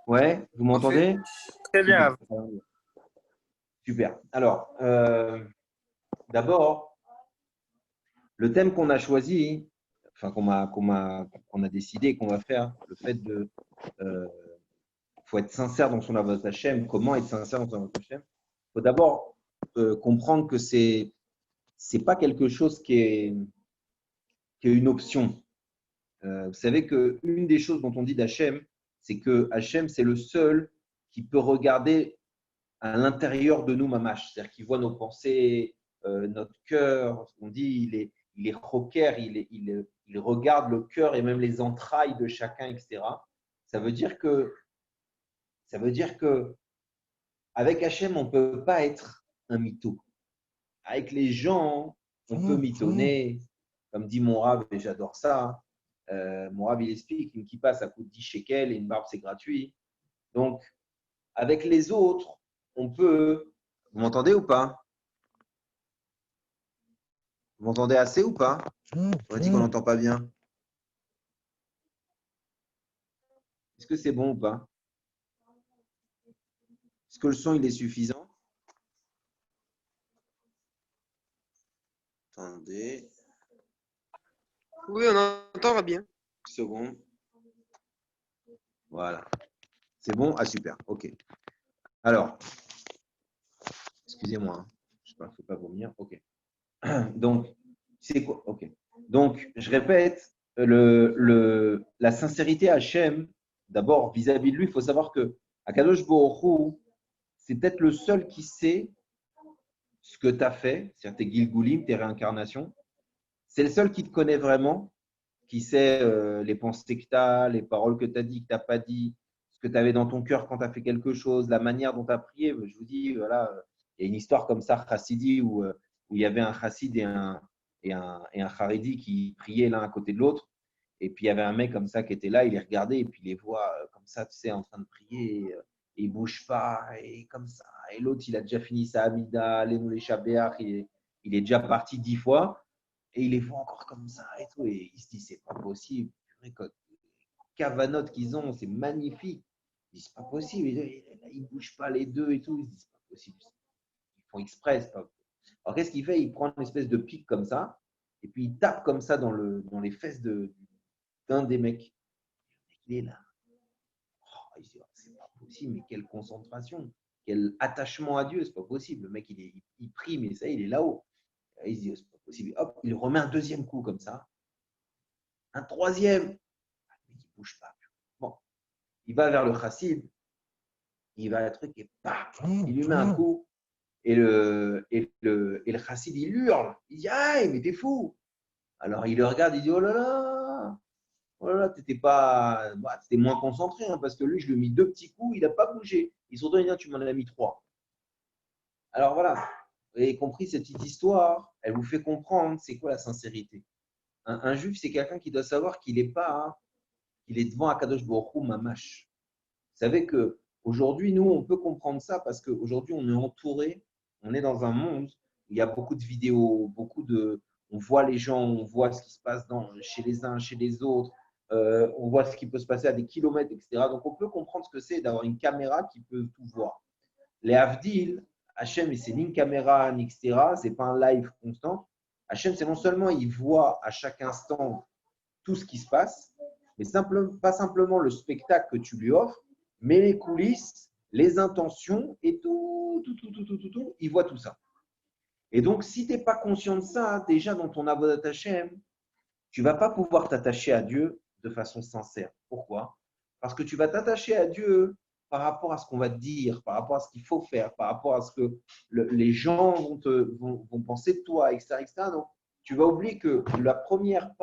Ouais, vous Parfait. m'entendez? Très Super. bien. Super. Alors, d'abord, le thème qu'on a choisi, enfin qu'on a décidé qu'on va faire, le fait de, faut être sincère dans son avodat Hashem. Comment être sincère dans son avodat Hashem? Il faut d'abord comprendre que c'est pas quelque chose qui est une option. Vous savez qu'une des choses dont on dit d'Hachem, c'est que Hachem, c'est le seul qui peut regarder à l'intérieur de nous, mamash. C'est-à-dire qu'il voit nos pensées, notre cœur. On dit il est rocker, il regarde le cœur et même les entrailles de chacun, etc. Ça veut dire que, ça veut dire que avec Hachem, on ne peut pas être un mytho. Avec les gens, on peut mitonner, comme dit mon rab, et j'adore ça. Mon rab, il explique une kippa, ça coûte 10 shekels et une barbe, c'est gratuit. Donc, avec les autres, on peut. Vous m'entendez ou pas? Vous m'entendez assez ou pas? On dit qu'on n'entend pas bien. Est-ce que c'est bon ou pas? Est-ce que le son il est suffisant? Attendez, Oui, on entend bien. une seconde. Voilà. C'est bon? Ah super, ok. Alors, excusez-moi, hein. Je ne peux pas vomir. Ok. Donc, c'est quoi? Ok. Donc, je répète, la sincérité à Hachem, d'abord vis-à-vis de lui, il faut savoir que Akadosh Baruch Hu, c'est peut-être le seul qui sait ce que tu as fait, c'est-à-dire tes Gilgulim, tes réincarnations. C'est le seul qui te connaît vraiment, qui sait les pensées que tu as, les paroles que tu as dit, que tu n'as pas dit, ce que tu avais dans ton cœur quand tu as fait quelque chose, la manière dont tu as prié. Je vous dis, voilà, il y a une histoire comme ça, Chassidi, où il y avait un Chassid et un Haredi qui priaient l'un à côté de l'autre. Et puis il y avait un mec comme ça qui était là, il les regardait et puis il les voit comme ça, tu sais, en train de prier. Et il ne bouge pas, et comme ça. Et l'autre, il a déjà fini sa Amida, les Chabéach, il est déjà parti 10 fois. Et il les voit encore comme ça et tout. Et il se dit, c'est pas possible. Les cavanotes qu'ils ont, c'est magnifique. Il dit, c'est pas possible. Ils ne bougent pas les deux et tout. Il se dit, c'est pas possible. Ils font exprès. Pas... Alors qu'est-ce qu'il fait? Il prend une espèce de pic comme ça. Et puis il tape comme ça dans les fesses d'un des mecs. Il est là. Oh, il se dit, oh, c'est pas possible. Mais quelle concentration. Quel attachement à Dieu. C'est pas possible. Le mec, il prie, mais ça, il est là-haut. Il se dit, oh, c'est pas possible. Hop, il remet un deuxième coup comme ça. Un troisième, il ne bouge pas. Bon, il va vers le chassid, il va à un truc et paf, il lui met un coup. Et le chassid, il hurle. Il dit, aïe, mais t'es fou. Alors il le regarde, il dit, oh là là, t'étais pas, bah, t'étais moins concentré, hein, parce que lui, je lui ai mis deux petits coups, il n'a pas bougé. Ils sont dit, tu m'en as mis trois. Alors voilà, vous avez compris cette petite histoire, elle vous fait comprendre c'est quoi la sincérité. Un juif, c'est quelqu'un qui doit savoir qu'il est pas, hein, il est devant Akadosh Baruch Hu Mamash. Vous savez qu'aujourd'hui, nous, on peut comprendre ça parce qu'aujourd'hui, on est entouré, on est dans un monde où il y a beaucoup de vidéos, on voit les gens, on voit ce qui se passe chez les uns, chez les autres, on voit ce qui peut se passer à des kilomètres, etc. Donc, on peut comprendre ce que c'est d'avoir une caméra qui peut tout voir. Les Havdil, Hachem, c'est ni une caméra, ni etc. Ce n'est pas un live constant. Hachem, c'est non seulement il voit à chaque instant tout ce qui se passe, mais pas simplement le spectacle que tu lui offres, mais les coulisses, les intentions et tout, il voit tout ça. Et donc, si tu n'es pas conscient de ça, déjà dans ton avodat Hashem, tu ne vas pas pouvoir t'attacher à Dieu de façon sincère. Pourquoi? Parce que tu vas t'attacher à Dieu par rapport à ce qu'on va te dire, par rapport à ce qu'il faut faire, par rapport à ce que les gens vont penser de toi, etc., etc. Donc, tu vas oublier que la première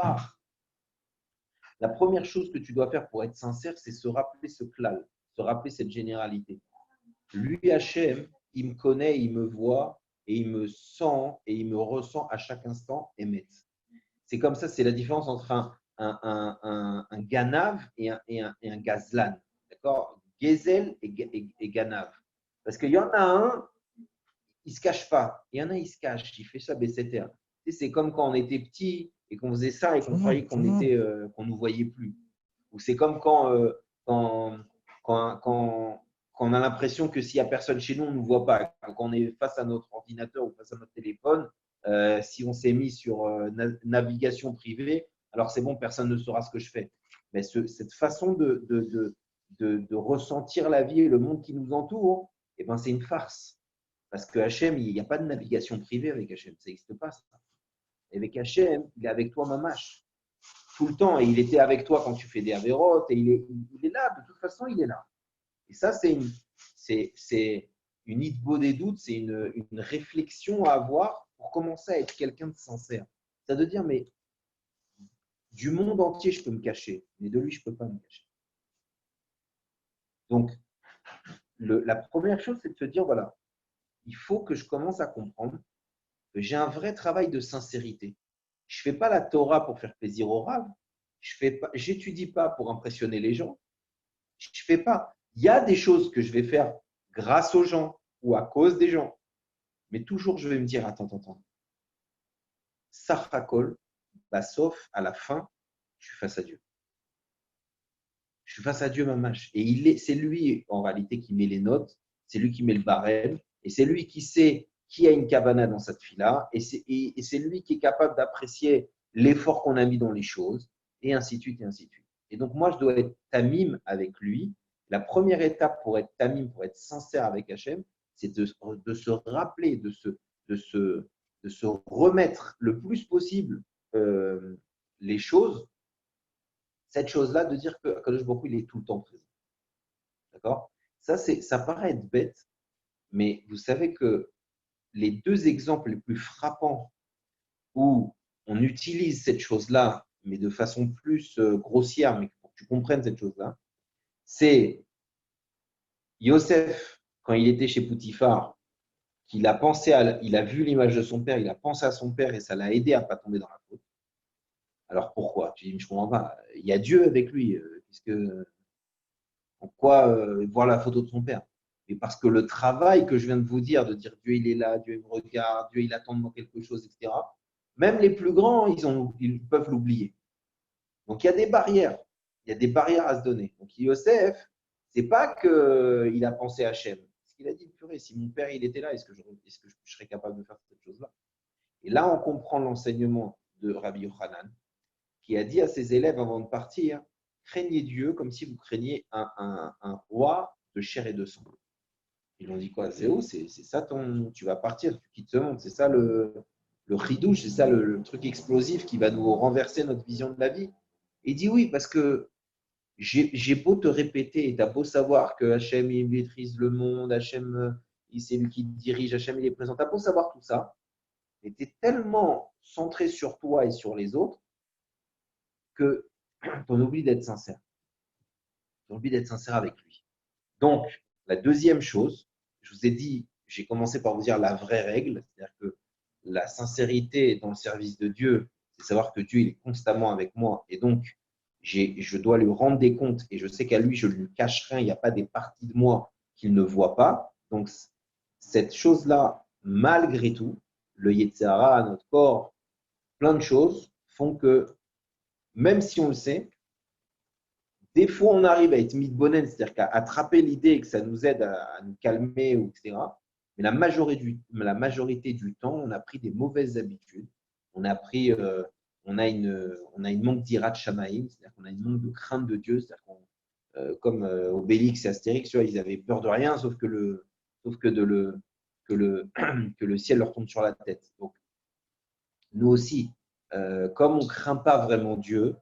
chose que tu dois faire pour être sincère, c'est se rappeler ce klal, se rappeler cette généralité. Lui, Hachem, il me connaît, il me voit et il me sent et il me ressent à chaque instant émet. C'est comme ça, c'est la différence entre un ganav et un gazlan. D'accord? Gezel et ganav. Parce qu'il y en a un, il ne se cache pas. Il y en a, il se cache. Il fait ça, BCTR. C'est comme quand on était petit et qu'on faisait ça et qu'on croyait qu'on nous voyait plus. Ou c'est comme quand quand on a l'impression que s'il n'y a personne chez nous, on ne nous voit pas. Quand on est face à notre ordinateur ou face à notre téléphone, si on s'est mis sur navigation privée, alors c'est bon, personne ne saura ce que je fais. Mais cette façon de ressentir la vie et le monde qui nous entoure, eh ben, c'est une farce. Parce que Hachem, il n'y a pas de navigation privée avec Hachem. Ça n'existe pas. Ça. Et avec Hachem, il est avec toi, mamache, tout le temps. Et il était avec toi quand tu fais des avérotes. Et il est là. De toute façon, il est là. Et ça, c'est une hitbo des doutes, c'est une réflexion à avoir pour commencer à être quelqu'un de sincère. C'est de dire, mais du monde entier, je peux me cacher, mais de lui, je ne peux pas me cacher. Donc, la première chose, c'est de se dire, voilà, il faut que je commence à comprendre que j'ai un vrai travail de sincérité. Je ne fais pas la Torah pour faire plaisir au Rav. Je n'étudie pas pour impressionner les gens. Je ne fais pas. Il y a des choses que je vais faire grâce aux gens ou à cause des gens. Mais toujours, je vais me dire, attends. Sachakol, sauf à la fin, je suis face à Dieu. Je suis face à Dieu, mamache. Et c'est lui, en réalité, qui met les notes. C'est lui qui met le barème. Et c'est lui qui sait qui a une cabana dans cette fille-là. Et c'est lui qui est capable d'apprécier l'effort qu'on a mis dans les choses. Et ainsi de suite, et ainsi de suite. Et donc, moi, je dois être tamim avec lui. La première étape pour être tamim, pour être sincère avec Hachem, c'est de se rappeler, de se remettre le plus possible les choses. Cette chose-là, de dire que Akadosh Baruch Hu, il est tout le temps présent. D'accord ? Ça paraît être bête, mais vous savez que les deux exemples les plus frappants où on utilise cette chose-là, mais de façon plus grossière, mais pour que tu comprennes cette chose-là, c'est Yosef, quand il était chez Poutifar, il a vu l'image de son père, il a pensé à son père et ça l'a aidé à ne pas tomber dans la faute. Alors pourquoi ? Tu dis, je ne comprends pas. Il y a Dieu avec lui. Pourquoi voir la photo de son père ? Et parce que le travail que je viens de vous dire, de dire Dieu il est là, Dieu il me regarde, Dieu il attend de moi quelque chose, etc. Même les plus grands, ils peuvent l'oublier. Donc il y a des barrières. Il y a des barrières à se donner. Donc Yosef, c'est pas qu'il a pensé à Hachem. Parce qu'il a dit, purée, si mon père il était là, est-ce que je serais capable de faire cette chose-là ? Et là, on comprend l'enseignement de Rabbi Yochanan, qui a dit à ses élèves avant de partir, craignez Dieu comme si vous craigniez un roi de chair et de sang. Ils ont dit quoi ? C'est ça tu vas partir, tu quittes ce monde. C'est ça le ridouche, c'est ça le truc explosif qui va nous renverser notre vision de la vie. Il dit oui, parce que j'ai beau te répéter, et tu as beau savoir que Hachem, il maîtrise le monde, Hachem, c'est lui qui dirige, Hachem, il est présent. Tu as beau savoir tout ça, mais tu es tellement centré sur toi et sur les autres que tu en oublies d'être sincère. Tu en oublies d'être sincère avec lui. Donc, la deuxième chose, je vous ai dit, j'ai commencé par vous dire la vraie règle, c'est-à-dire que la sincérité dans le service de Dieu, c'est savoir que Dieu il est constamment avec moi et donc je dois lui rendre des comptes et je sais qu'à lui, je ne lui cache rien, il n'y a pas des parties de moi qu'il ne voit pas. Donc, cette chose-là, malgré tout, le Yetzer Hara, notre corps, plein de choses font que, même si on le sait, des fois, on arrive à être midbonen, c'est-à-dire qu'à attraper l'idée et que ça nous aide à nous calmer, etc. Mais la majorité du temps, on a pris des mauvaises habitudes. On a une manque d'Irat Shamaïm, c'est-à-dire qu'on a une manque de crainte de Dieu. C'est-à-dire comme Obélix et Astérix, tu vois, ils avaient peur de rien, sauf que le ciel leur tombe sur la tête. Donc, nous aussi, comme on ne craint pas vraiment Dieu,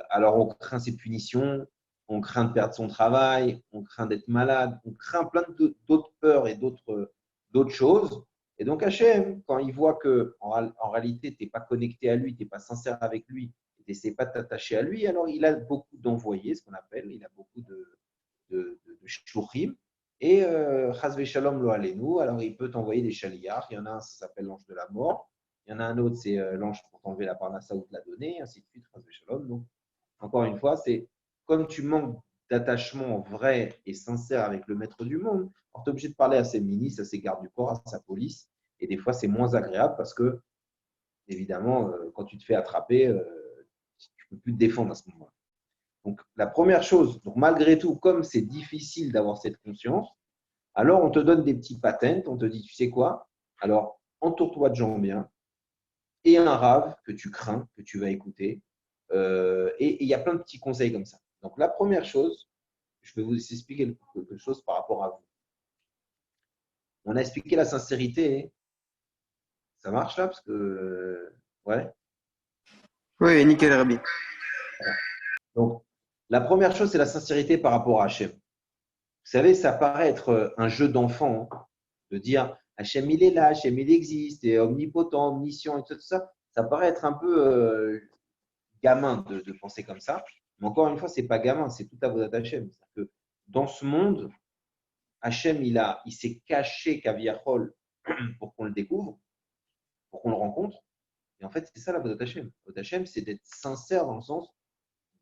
alors on craint ses punitions, on craint de perdre son travail, on craint d'être malade, on craint plein d'autres peurs et d'autres choses. Et donc Hachem, quand il voit que en réalité, tu n'es pas connecté à lui, tu n'es pas sincère avec lui, tu n'essaies pas de t'attacher à lui, alors il a beaucoup d'envoyés, ce qu'on appelle, il a beaucoup de shluchim. Et Chazve Shalom lo alenu, alors il peut t'envoyer des chaliards. Il y en a un, ça s'appelle l'ange de la mort. Il y en a un autre, c'est l'ange pour t'enlever la parnassa ou te la donner, ainsi de suite, Chazve Shalom. Donc, encore une fois, c'est comme tu manques d'attachement vrai et sincère avec le maître du monde, tu es obligé de parler à ses ministres, à ses gardes du corps, à sa police. Et des fois, c'est moins agréable parce que, évidemment, quand tu te fais attraper, tu ne peux plus te défendre à ce moment-là. Donc, la première chose, donc malgré tout, comme c'est difficile d'avoir cette conscience, alors on te donne des petits patents, on te dit, tu sais quoi? Alors, entoure-toi de gens bien et un rave que tu crains, que tu vas écouter. Et il y a plein de petits conseils comme ça. Donc, la première chose, je vais vous expliquer quelque chose par rapport à vous. On a expliqué la sincérité. Ça marche là? Parce que, ouais. Oui, nickel, Rabbi. Donc, la première chose, c'est la sincérité par rapport à Hachem. Vous savez, ça paraît être un jeu d'enfant hein, de dire Hachem, il est là, Hachem, il existe, et omnipotent, omniscient, et tout ça. Ça paraît être un peu gamin de penser comme ça. Mais encore une fois, ce n'est pas gamin, c'est tout à vous Hachem. Que dans ce monde, Hachem, il s'est caché Kaviachol pour qu'on le découvre, pour qu'on le rencontre. Et en fait, c'est ça la Vodat Hachem. Vodat Hachem, c'est d'être sincère dans le sens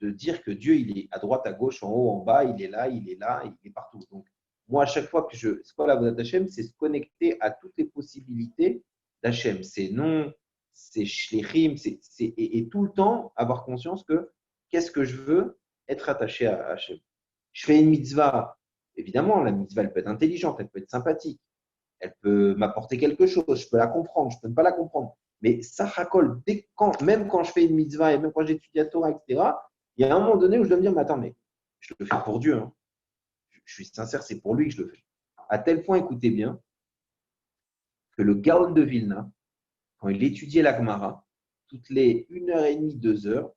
de dire que Dieu, il est à droite, à gauche, en haut, en bas, il est là, il est partout. Donc, moi, à chaque fois que je score la Vodat Hachem, c'est se connecter à toutes les possibilités d'Hachem. C'est non, c'est shlichim, et tout le temps avoir conscience que qu'est-ce que je veux être attaché à Hachem. Je fais une mitzvah. Évidemment, la mitzvah, elle peut être intelligente, elle peut être sympathique, elle peut m'apporter quelque chose, je peux la comprendre, je peux ne pas la comprendre. Mais ça racole, même quand je fais une mitzvah et même quand j'étudie la Torah, etc., il y a un moment donné où je dois me dire, mais attends, mais je le fais pour Dieu. Hein. Je suis sincère, c'est pour lui que je le fais. À tel point, écoutez bien, que le Gaon de Vilna, quand il étudiait la Gemara, toutes les 1h30, 2 heures,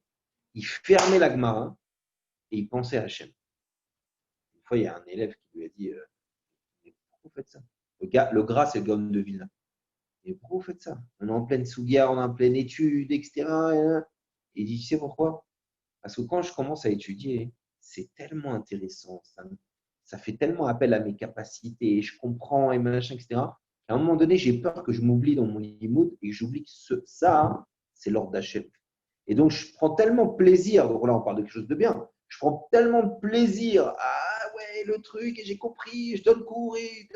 il fermait la Gemara et il pensait à Hachem. Une fois, il y a un élève qui lui a dit, mais pourquoi vous faites ça? Le gras, c'est le Gaon de Vilna. Et pourquoi vous faites ça? On est en pleine souga, on est en pleine étude, etc. Et il dit, tu sais pourquoi? Parce que quand je commence à étudier, c'est tellement intéressant, ça fait tellement appel à mes capacités, je comprends et machin, etc. À un moment donné, j'ai peur que je m'oublie dans mon limoud et que j'oublie que ça, c'est l'ordre d'Hachem. Et donc, je prends tellement de plaisir, donc là, on parle de quelque chose de bien, je prends tellement de plaisir, ah ouais, le truc, et j'ai compris, je donne cours, et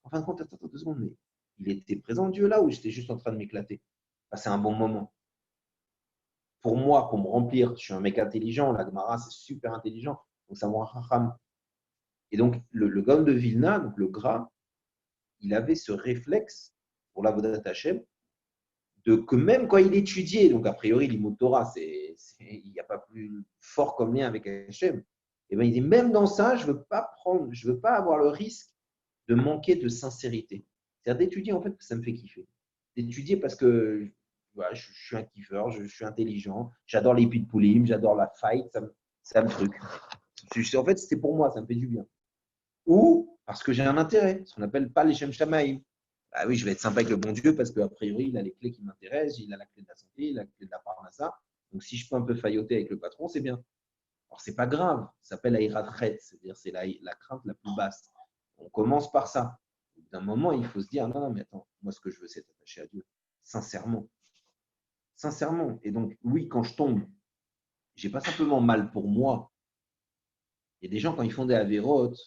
en fin de compte, attends 2 secondes, mais il était présent Dieu là ou j'étais juste en train de m'éclater? C'est un bon moment. Pour moi, pour me remplir, je suis un mec intelligent, la Gemara, c'est super intelligent, donc ça me rend racham. Et donc, le Gaon de Vilna, donc le gras, il avait ce réflexe pour la Vodat Hashem, de que même quand il étudiait, donc a priori, l'Imut Torah, il n'y a pas plus fort comme lien avec Hashem, et ben, il dit même dans ça, je ne veux pas avoir le risque de manquer de sincérité. C'est-à-dire d'étudier, en fait, ça me fait kiffer. D'étudier parce que voilà, je suis un kiffeur, je suis intelligent, j'adore les pit poulim, j'adore la fight, ça me truc. En fait, c'est pour moi, ça me fait du bien. Ou parce que j'ai un intérêt, ce qu'on appelle pas les Shem Shamaïm. Ah oui, je vais être sympa avec le bon Dieu parce qu'a priori, il a les clés qui m'intéressent, il a la clé de la santé, il a la clé de la parnassa. Donc, si je peux un peu failloter avec le patron, c'est bien. Alors, c'est pas grave, ça s'appelle Aïratret, c'est-à-dire c'est la crainte la plus basse. On commence par ça. D'un moment, il faut se dire non, non, mais attends, moi, ce que je veux, c'est attacher à Dieu. Sincèrement. Sincèrement. Et donc, oui, quand je tombe, j'ai pas simplement mal pour moi. Il y a des gens, quand ils font des avérotes,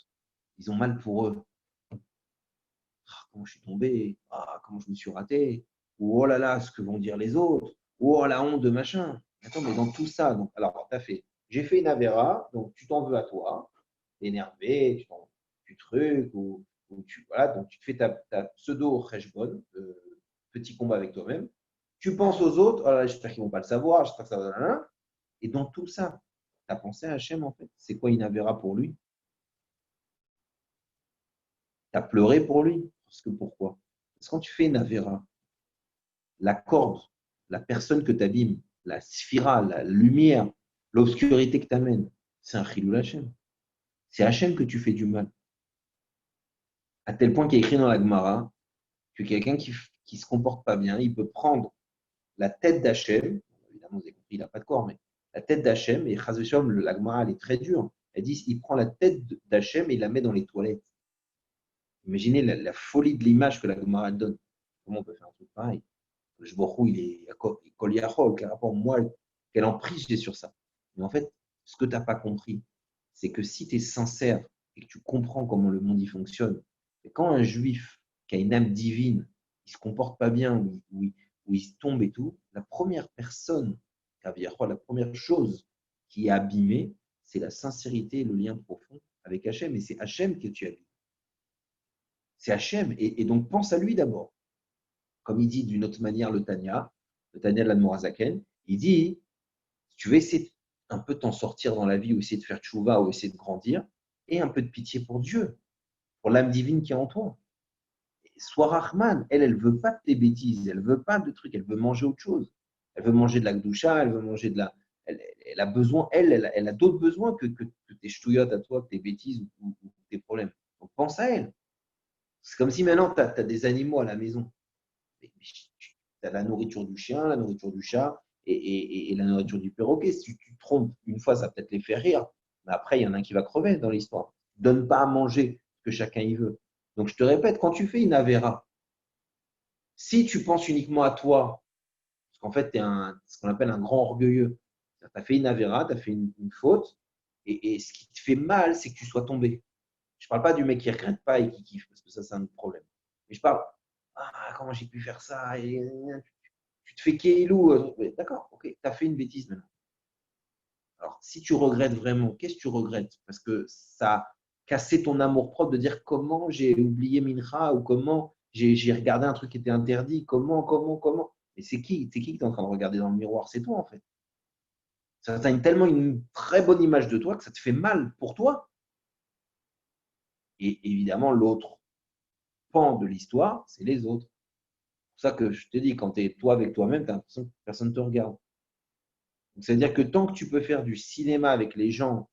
ils ont mal pour eux. Ah, comment je suis tombé, ah, comment je me suis raté, ou oh là là, ce que vont dire les autres, ou oh la honte de machin. Attends, mais dans tout ça, donc, alors, j'ai fait une avéra, donc tu t'en veux à toi, t'es énervé, tu trucs, ou voilà, donc tu te fais ta pseudo reshbon, petit combat avec toi-même. Tu penses aux autres, oh là, j'espère qu'ils ne vont pas le savoir, j'espère que ça va. Et dans tout ça, tu as pensé à Hachem en fait. C'est quoi une avéra pour lui? Tu as pleuré pour lui. Parce que pourquoi? Parce que quand tu fais une avéra, la corde, la personne que tu abîmes, la sphira, la lumière, l'obscurité que tu amènes, c'est un chilul Hachem. C'est Hachem que tu fais du mal. À tel point qu'il y a écrit dans la Gemara que quelqu'un qui ne se comporte pas bien, il peut prendre la tête d'Hachem, évidemment, vous avez compris, il n'a pas de corps, mais la tête d'Hachem, et Chazveshom, la Gemara, elle est très dure. Elle dit il prend la tête d'Hachem et il la met dans les toilettes. Imaginez la folie de l'image que la Gemara donne. Comment on peut faire un truc pareil? Le Jborou, il est Koliachol, quel rapport, moi, quelle emprise j'ai sur ça. Mais en fait, ce que tu n'as pas compris, c'est que si tu es sincère et que tu comprends comment le monde y fonctionne, et quand un juif qui a une âme divine, il se comporte pas bien, où il tombe et tout, la première personne, la première chose qui est abîmé, c'est la sincérité et le lien profond avec Hachem. Et c'est Hachem que tu abîmes. C'est Hachem. Et donc, pense à lui d'abord. Comme il dit d'une autre manière le Tanya de l'Admorazaken, il dit, si tu veux essayer un peu t'en sortir dans la vie, ou essayer de faire tchouva, ou essayer de grandir, et un peu de pitié pour Dieu, pour l'âme divine qui est en toi. Sois Rahman, elle ne veut pas de tes bêtises, elle ne veut pas de trucs, elle veut manger autre chose. Elle veut manger de la gdoucha, elle veut manger de la. Elle a besoin, elle a d'autres besoins que tes ch'touillottes à toi, que tes bêtises ou tes problèmes. Donc pense à elle. C'est comme si maintenant tu as des animaux à la maison. Tu as la nourriture du chien, la nourriture du chat et la nourriture du perroquet. Si tu te trompes une fois, ça va peut-être les faire rire. Mais après, il y en a un qui va crever dans l'histoire. Donne pas à manger ce que chacun y veut. Donc, je te répète, quand tu fais une avéra, si tu penses uniquement à toi, parce qu'en fait, tu es ce qu'on appelle un grand orgueilleux, tu as fait une avéra, tu as fait une faute, et ce qui te fait mal, c'est que tu sois tombé. Je ne parle pas du mec qui ne regrette pas et qui kiffe, parce que ça, c'est un autre problème. Mais je parle, comment j'ai pu faire ça et, tu te fais kéilou. D'accord, ok, tu as fait une bêtise maintenant. Alors, si tu regrettes vraiment, qu'est-ce que tu regrettes? Parce que ça a cassé ton amour-propre de dire comment j'ai oublié Mincha ou comment j'ai regardé un truc qui était interdit, comment. Mais c'est qui qui est en train de regarder dans le miroir? C'est toi, en fait. Ça t'a tellement une très bonne image de toi que ça te fait mal pour toi. Et évidemment, l'autre pan de l'histoire, c'est les autres. C'est pour ça que je te dis, quand tu es toi avec toi-même, tu as l'impression que personne ne te regarde. C'est-à-dire que tant que tu peux faire du cinéma avec les gens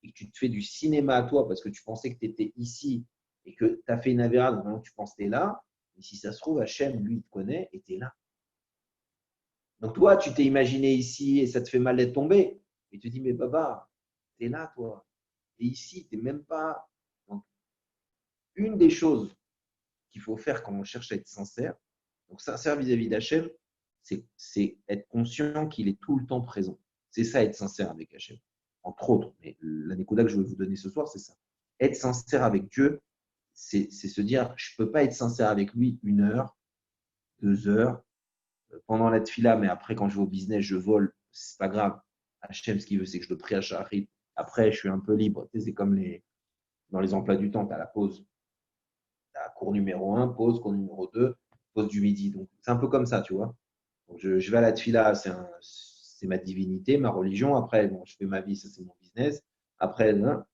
et que tu te fais du cinéma à toi parce que tu pensais que tu étais ici et que tu as fait une avéra, donc maintenant tu penses que tu es là, et si ça se trouve, Hachem, lui, il te connaît et tu es là. Donc toi, tu t'es imaginé ici et ça te fait mal d'être tombé. Et tu te dis, mais Baba, tu es là, toi. Tu es ici, tu n'es même pas. Donc, une des choses qu'il faut faire quand on cherche à être sincère, donc sincère vis-à-vis d'Hachem, c'est être conscient qu'il est tout le temps présent. C'est ça, être sincère avec Hachem. Entre autres, mais l'anecdote que je vais vous donner ce soir, c'est ça. Être sincère avec Dieu, c'est se dire, je ne peux pas être sincère avec lui 1 heure, 2 heures, pendant la tefila, mais après, quand je vais au business, je vole, c'est pas grave. Hachem, ce qu'il veut, c'est que je le prie à Shahrit. Après, je suis un peu libre. C'est comme dans les emplois du temps, tu as la pause. Tu as cours numéro 1, pause, cours numéro 2, pause du midi. Donc, c'est un peu comme ça, tu vois. Donc, je vais à la tefila, c'est ma divinité, ma religion. Après, bon, je fais ma vie, ça c'est mon business. Après, donc,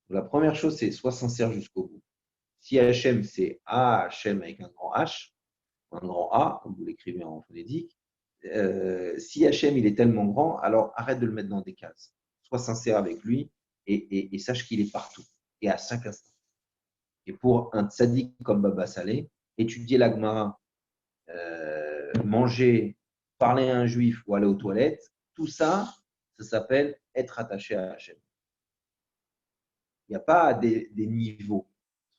la première chose, c'est sois sincère jusqu'au bout. Si Hachem, c'est Hachem avec un grand H, un grand A, comme vous l'écrivez en phonétique, si Hachem, il est tellement grand, alors arrête de le mettre dans des cases. Sois sincère avec lui et sache qu'il est partout et à chaque instant. Et pour un tzaddik comme Baba Saleh, étudier la Gemara, manger, parler à un juif ou aller aux toilettes, tout ça, ça s'appelle être attaché à Hachem. Il n'y a pas des niveaux.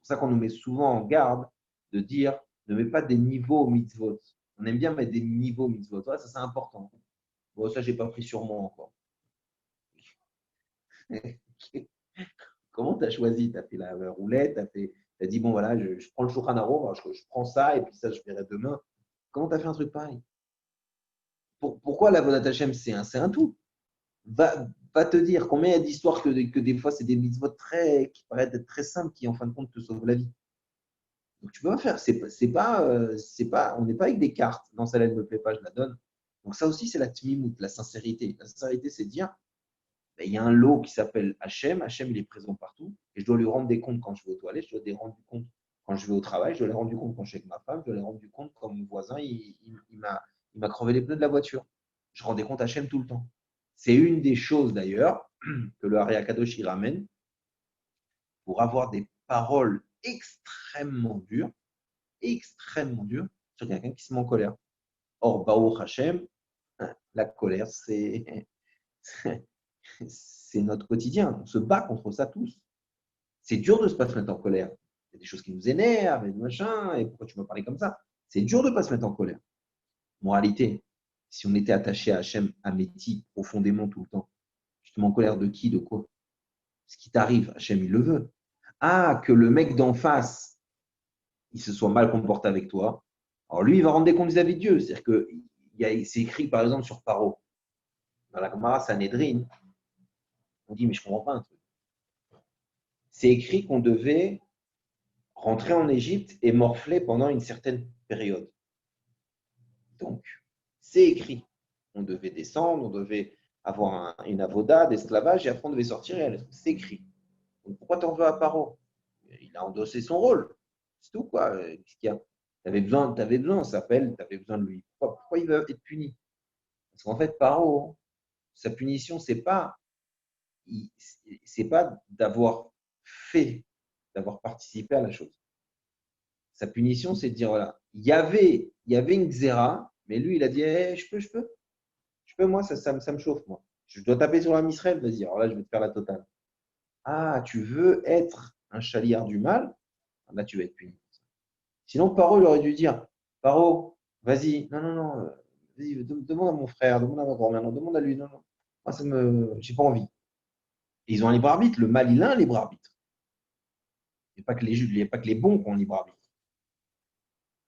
C'est pour ça qu'on nous met souvent en garde de dire ne mets pas des niveaux au mitzvot. On aime bien mettre des niveaux au mitzvot. Ouais, ça, c'est important. Bon, ça, je n'ai pas pris sur moi encore. Comment tu as choisi? Tu as fait la roulette, tu as dit bon, voilà, je prends le Shulchan Aruch, je prends ça et puis ça, je verrai demain. Comment tu as fait un truc pareil? Pourquoi la Vodat Hashem, c'est un tout? Va te dire combien il y a d'histoires que des fois, c'est des mitzvot qui paraissent être très simples qui, en fin de compte, te sauvent la vie. Donc, tu peux pas faire. On n'est pas avec des cartes. Non, celle-là ne me plaît pas, je la donne. Donc, ça aussi, c'est la tmimout, la sincérité. La sincérité, c'est dire ben, il y a un lot qui s'appelle Hachem. Hachem, il est présent partout. Et je dois lui rendre des comptes quand je vais aux toilettes. Je dois lui rendre du compte quand je vais au travail. Je dois lui rendre du compte quand je suis avec ma femme. Je dois lui rendre du compte quand mon voisin, il m'a crevé les pneus de la voiture. Je rends des comptes Hachem tout le temps. C'est une des choses d'ailleurs que le Hari Akadosh il ramène pour avoir des paroles extrêmement dures sur quelqu'un qui se met en colère. Or, Baruch Hashem, la colère, c'est notre quotidien. On se bat contre ça tous. C'est dur de ne pas se mettre en colère. Il y a des choses qui nous énervent et machin, et pourquoi tu me parlais comme ça? C'est dur de ne pas se mettre en colère. Moralité, si on était attaché à Hachem, à Métis, profondément tout le temps, tu te mets en colère de qui, de quoi? Ce qui t'arrive, Hachem, il le veut. Ah, que le mec d'en face, il se soit mal comporté avec toi. Alors lui, il va rendre des comptes vis-à-vis de Dieu. C'est-à-dire que c'est écrit, par exemple, sur Paro. dans la Gemara Sanhedrin, on dit, mais je ne comprends pas un truc. C'est écrit qu'on devait rentrer en Égypte et morfler pendant une certaine période. Donc, c'est écrit. On devait descendre, on devait avoir une avoda d'esclavage et après on devait sortir et aller. C'est écrit. Donc, pourquoi t'en veux à Paro? Il a endossé son rôle. C'est tout, quoi. Qu'est-ce qu'il y a? T'avais besoin, ça s'appelle, t'avais besoin de lui. Pourquoi il veut être puni? Parce qu'en fait, Paro, sa punition, c'est pas d'avoir fait, d'avoir participé à la chose. Sa punition, c'est de dire, voilà, il y avait une xéra, mais lui, il a dit, je peux, moi, ça me chauffe, moi. Je dois taper sur la Israël, vas-y, alors là, je vais te faire la totale. Ah, tu veux être un chaliard du mal? Là, tu vas être puni. Sinon, Paro, il aurait dû dire, Paro, vas-y, non, non, non, vas-y, demande à mon frère, demande à ma grand-mère, non, demande à lui, non, non. Moi, j'ai pas envie. Et ils ont un libre arbitre, le mal, il a un libre arbitre. Il n'y a pas que les bons qui ont un libre arbitre.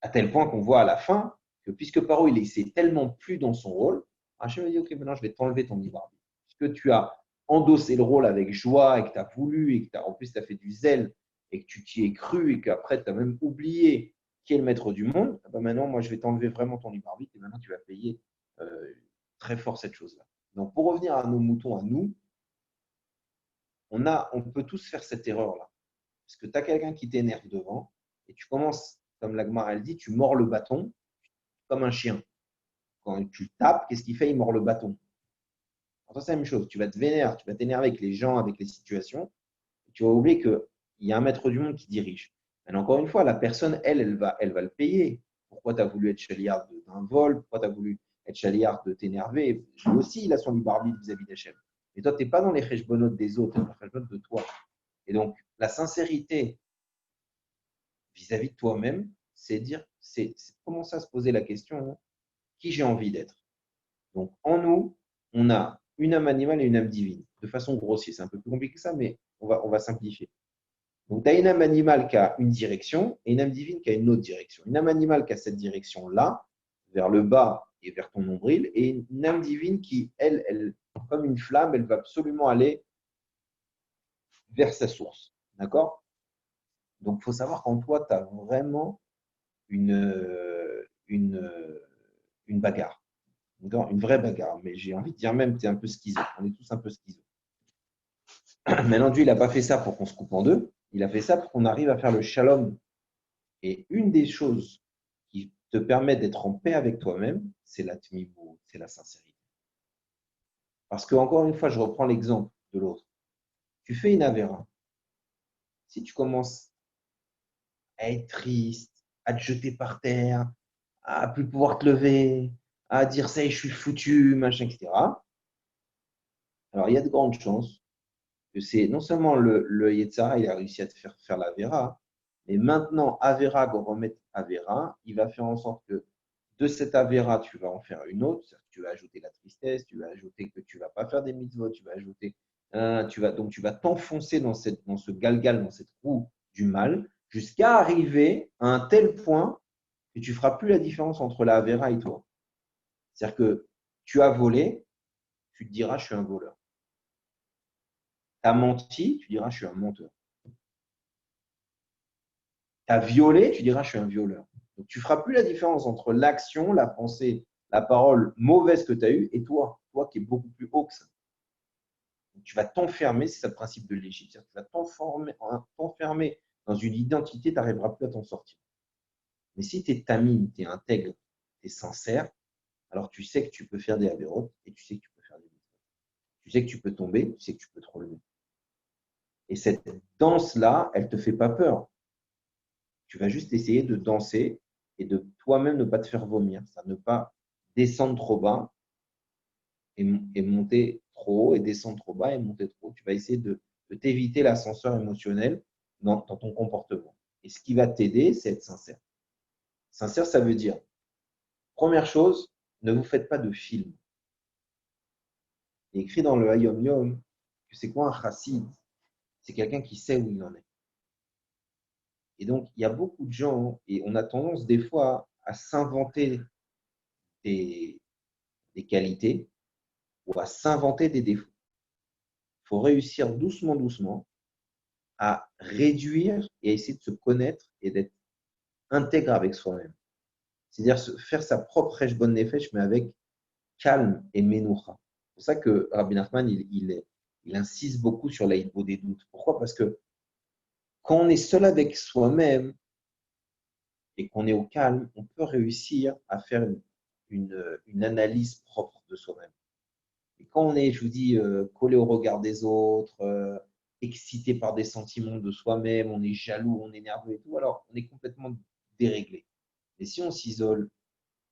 À tel point qu'on voit à la fin que puisque Paro, il s'est tellement plus dans son rôle, Hachem a dit, ok, maintenant je vais t'enlever ton libre arbitre. Puisque tu as endossé le rôle avec joie et que tu as voulu et que en plus tu as fait du zèle et que tu t'y es cru et qu'après tu as même oublié qui est le maître du monde, ben maintenant moi je vais t'enlever vraiment ton libre arbitre et maintenant tu vas payer très fort cette chose-là. Donc pour revenir à nos moutons, à nous, on peut tous faire cette erreur-là. Parce que tu as quelqu'un qui t'énerve devant et tu commences, comme la Gemara elle dit, tu mords le bâton comme un chien. Quand tu tapes, qu'est-ce qu'il fait? Il mord le bâton. Alors, c'est la même chose. Tu vas te vénérer, tu vas t'énerver avec les gens, avec les situations. Et tu vas oublier qu'il y a un maître du monde qui dirige. Mais encore une fois, la personne, elle va le payer. Pourquoi tu as voulu être chaliard d'un vol? Pourquoi tu as voulu être chaliard de t'énerver? Lui aussi, il a son libre arbitre vis-à-vis d'Hachem. Et toi, tu n'es pas dans les cheshbonotes des autres, tu es dans les cheshbonotes de toi. Et donc, la sincérité vis-à-vis de toi-même, c'est dire, c'est commencer à se poser la question, qui j'ai envie d'être. Donc, en nous, on a une âme animale et une âme divine, de façon grossière. C'est un peu plus compliqué que ça, mais on va simplifier. Donc, tu as une âme animale qui a une direction et une âme divine qui a une autre direction. Une âme animale qui a cette direction-là, vers le bas et vers ton nombril, et une âme divine qui, elle, comme une flamme, elle va absolument aller vers sa source. D'accord? Donc, il faut savoir qu'en toi, tu as vraiment une, une bagarre. Une vraie bagarre. Mais j'ai envie de dire même, tu es un peu schizo. On est tous un peu schizo. Maintenant, Dieu, il n'a pas fait ça pour qu'on se coupe en deux. Il a fait ça pour qu'on arrive à faire le shalom. Et une des choses qui te permet d'être en paix avec toi-même, c'est la tmibou, c'est la sincérité. Parce que, encore une fois, je reprends l'exemple de l'autre. Tu fais une avéra. Si tu commences à être triste, à te jeter par terre, à plus pouvoir te lever, à dire ça y est, je suis foutu, machin, etc. Alors, il y a de grandes chances que c'est non seulement le Yetzara, il a réussi à te faire la Vera, mais maintenant, Avera, Goromet Avera, il va faire en sorte que de cette Avera, tu vas en faire une autre. Tu vas ajouter la tristesse, tu vas ajouter que tu ne vas pas faire des mitzvot, tu vas ajouter. Donc, tu vas t'enfoncer dans ce galgal, dans cette roue du mal, jusqu'à arriver à un tel point que tu ne feras plus la différence entre la Avera et toi. C'est-à-dire que tu as volé, tu te diras, je suis un voleur. Tu as menti, tu diras, je suis un menteur. Tu as violé, tu diras, je suis un violeur. Donc, tu ne feras plus la différence entre l'action, la pensée, la parole mauvaise que tu as eue et toi qui es beaucoup plus haut que ça. Donc, tu vas t'enfermer, c'est ça le principe de l'Égypte. Tu vas t'enfermer dans une identité, tu n'arriveras plus à t'en sortir. Mais si tu es tamine, tu es intègre, tu es sincère, alors tu sais que tu peux faire des avérotes et tu sais que tu peux faire des mitzvot. Tu sais que tu peux tomber, tu sais que tu peux te relever. Et cette danse-là, elle ne te fait pas peur. Tu vas juste essayer de danser et de toi-même ne pas te faire vomir. Ça ne pas descendre trop bas et monter trop haut et descendre trop bas et monter trop haut. Tu vas essayer de t'éviter l'ascenseur émotionnel dans ton comportement. Et ce qui va t'aider, c'est être sincère. Sincère, ça veut dire, première chose, ne vous faites pas de film. Il est écrit dans le Hayom Yom que c'est quoi un chassid? C'est quelqu'un qui sait où il en est. Et donc, il y a beaucoup de gens, et on a tendance des fois à s'inventer des qualités ou à s'inventer des défauts. Il faut réussir doucement, doucement à réduire et à essayer de se connaître et d'être intègre avec soi-même. C'est-à-dire faire sa propre bonne nefesh, mais avec calme et menoucha. C'est pour ça que Rabbi Nachman, il insiste beaucoup sur l'aïdbo des doutes. Pourquoi? Parce que quand on est seul avec soi-même et qu'on est au calme, on peut réussir à faire une analyse propre de soi-même. Et quand on est, je vous dis, collé au regard des autres, excité par des sentiments de soi-même, on est jaloux, on est nerveux et tout, alors on est complètement déréglé. Et si on s'isole,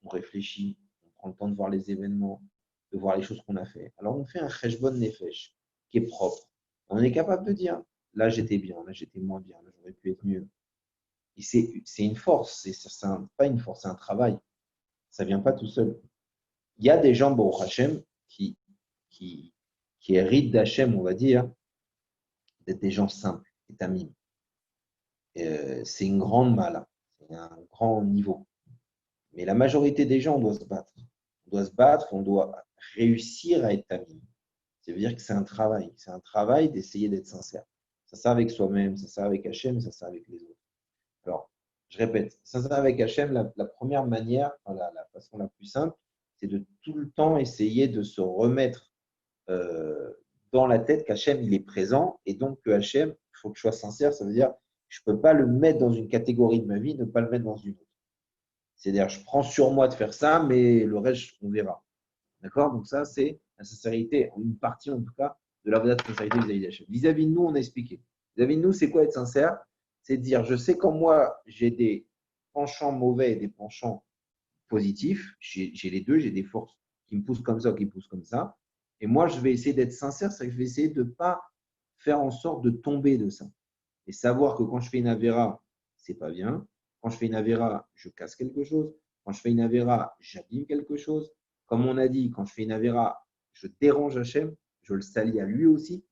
on réfléchit, on prend le temps de voir les événements, de voir les choses qu'on a fait. Alors on fait un cheshbon nefesh qui est propre. On est capable de dire, là j'étais bien, là j'étais moins bien, là j'aurais pu être mieux. Et c'est une force, pas une force, c'est un travail. Ça ne vient pas tout seul. Il y a des gens, Baruch Hashem, qui, qui héritent d'Hachem, on va dire, d'être des gens simples, et tamim. C'est une grande mala, c'est un grand niveau. Mais la majorité des gens, on doit se battre. On doit se battre, on doit réussir à être tamim. Ça veut dire que c'est un travail. C'est un travail d'essayer d'être sincère. Ça sert avec soi-même, ça sert avec Hachem, ça sert avec les autres. Alors, je répète, sincère avec Hachem, la première manière, la façon la plus simple, c'est de tout le temps essayer de se remettre dans la tête qu'Hachem, il est présent et donc que Hachem, il faut que je sois sincère, ça veut dire je ne peux pas le mettre dans une catégorie de ma vie, ne pas le mettre dans une autre. C'est-à-dire, je prends sur moi de faire ça, mais le reste, on verra. D'accord? Donc ça, c'est la sincérité, une partie en tout cas, de la vraie sincérité vis-à-vis d'Hachem. Vis-à-vis de nous, on a expliqué. Vis-à-vis de nous, c'est quoi être sincère? C'est de dire, je sais qu'en moi, j'ai des penchants mauvais et des penchants positifs. J'ai les deux, j'ai des forces qui me poussent comme ça, qui me poussent comme ça. Et moi, je vais essayer d'être sincère, c'est que je vais essayer de ne pas faire en sorte de tomber de ça. Et savoir que quand je fais une avéra, c'est pas bien. Quand je fais une avéra, je casse quelque chose. Quand je fais une avéra, j'abîme quelque chose. Comme on a dit, quand je fais une avéra, je dérange Hachem, je le salis à lui aussi.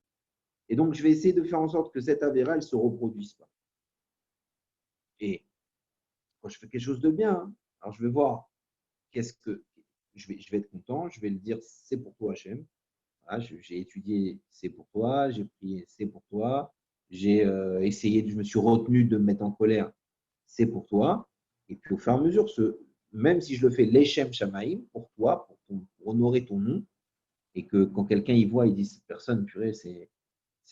Et donc, je vais essayer de faire en sorte que cette avéra, elle ne se reproduise pas. Et quand je fais quelque chose de bien, alors je vais voir qu'est-ce que je vais être content, je vais le dire, c'est pour toi Hachem. Voilà, j'ai étudié, c'est pour toi, j'ai prié, c'est pour toi, j'ai essayé, je me suis retenu de me mettre en colère, c'est pour toi. Et puis au fur et à mesure, même si je le fais l'Echem Shamaïm, pour toi, pour honorer ton nom, et que quand quelqu'un y voit, il dit cette personne, purée, c'est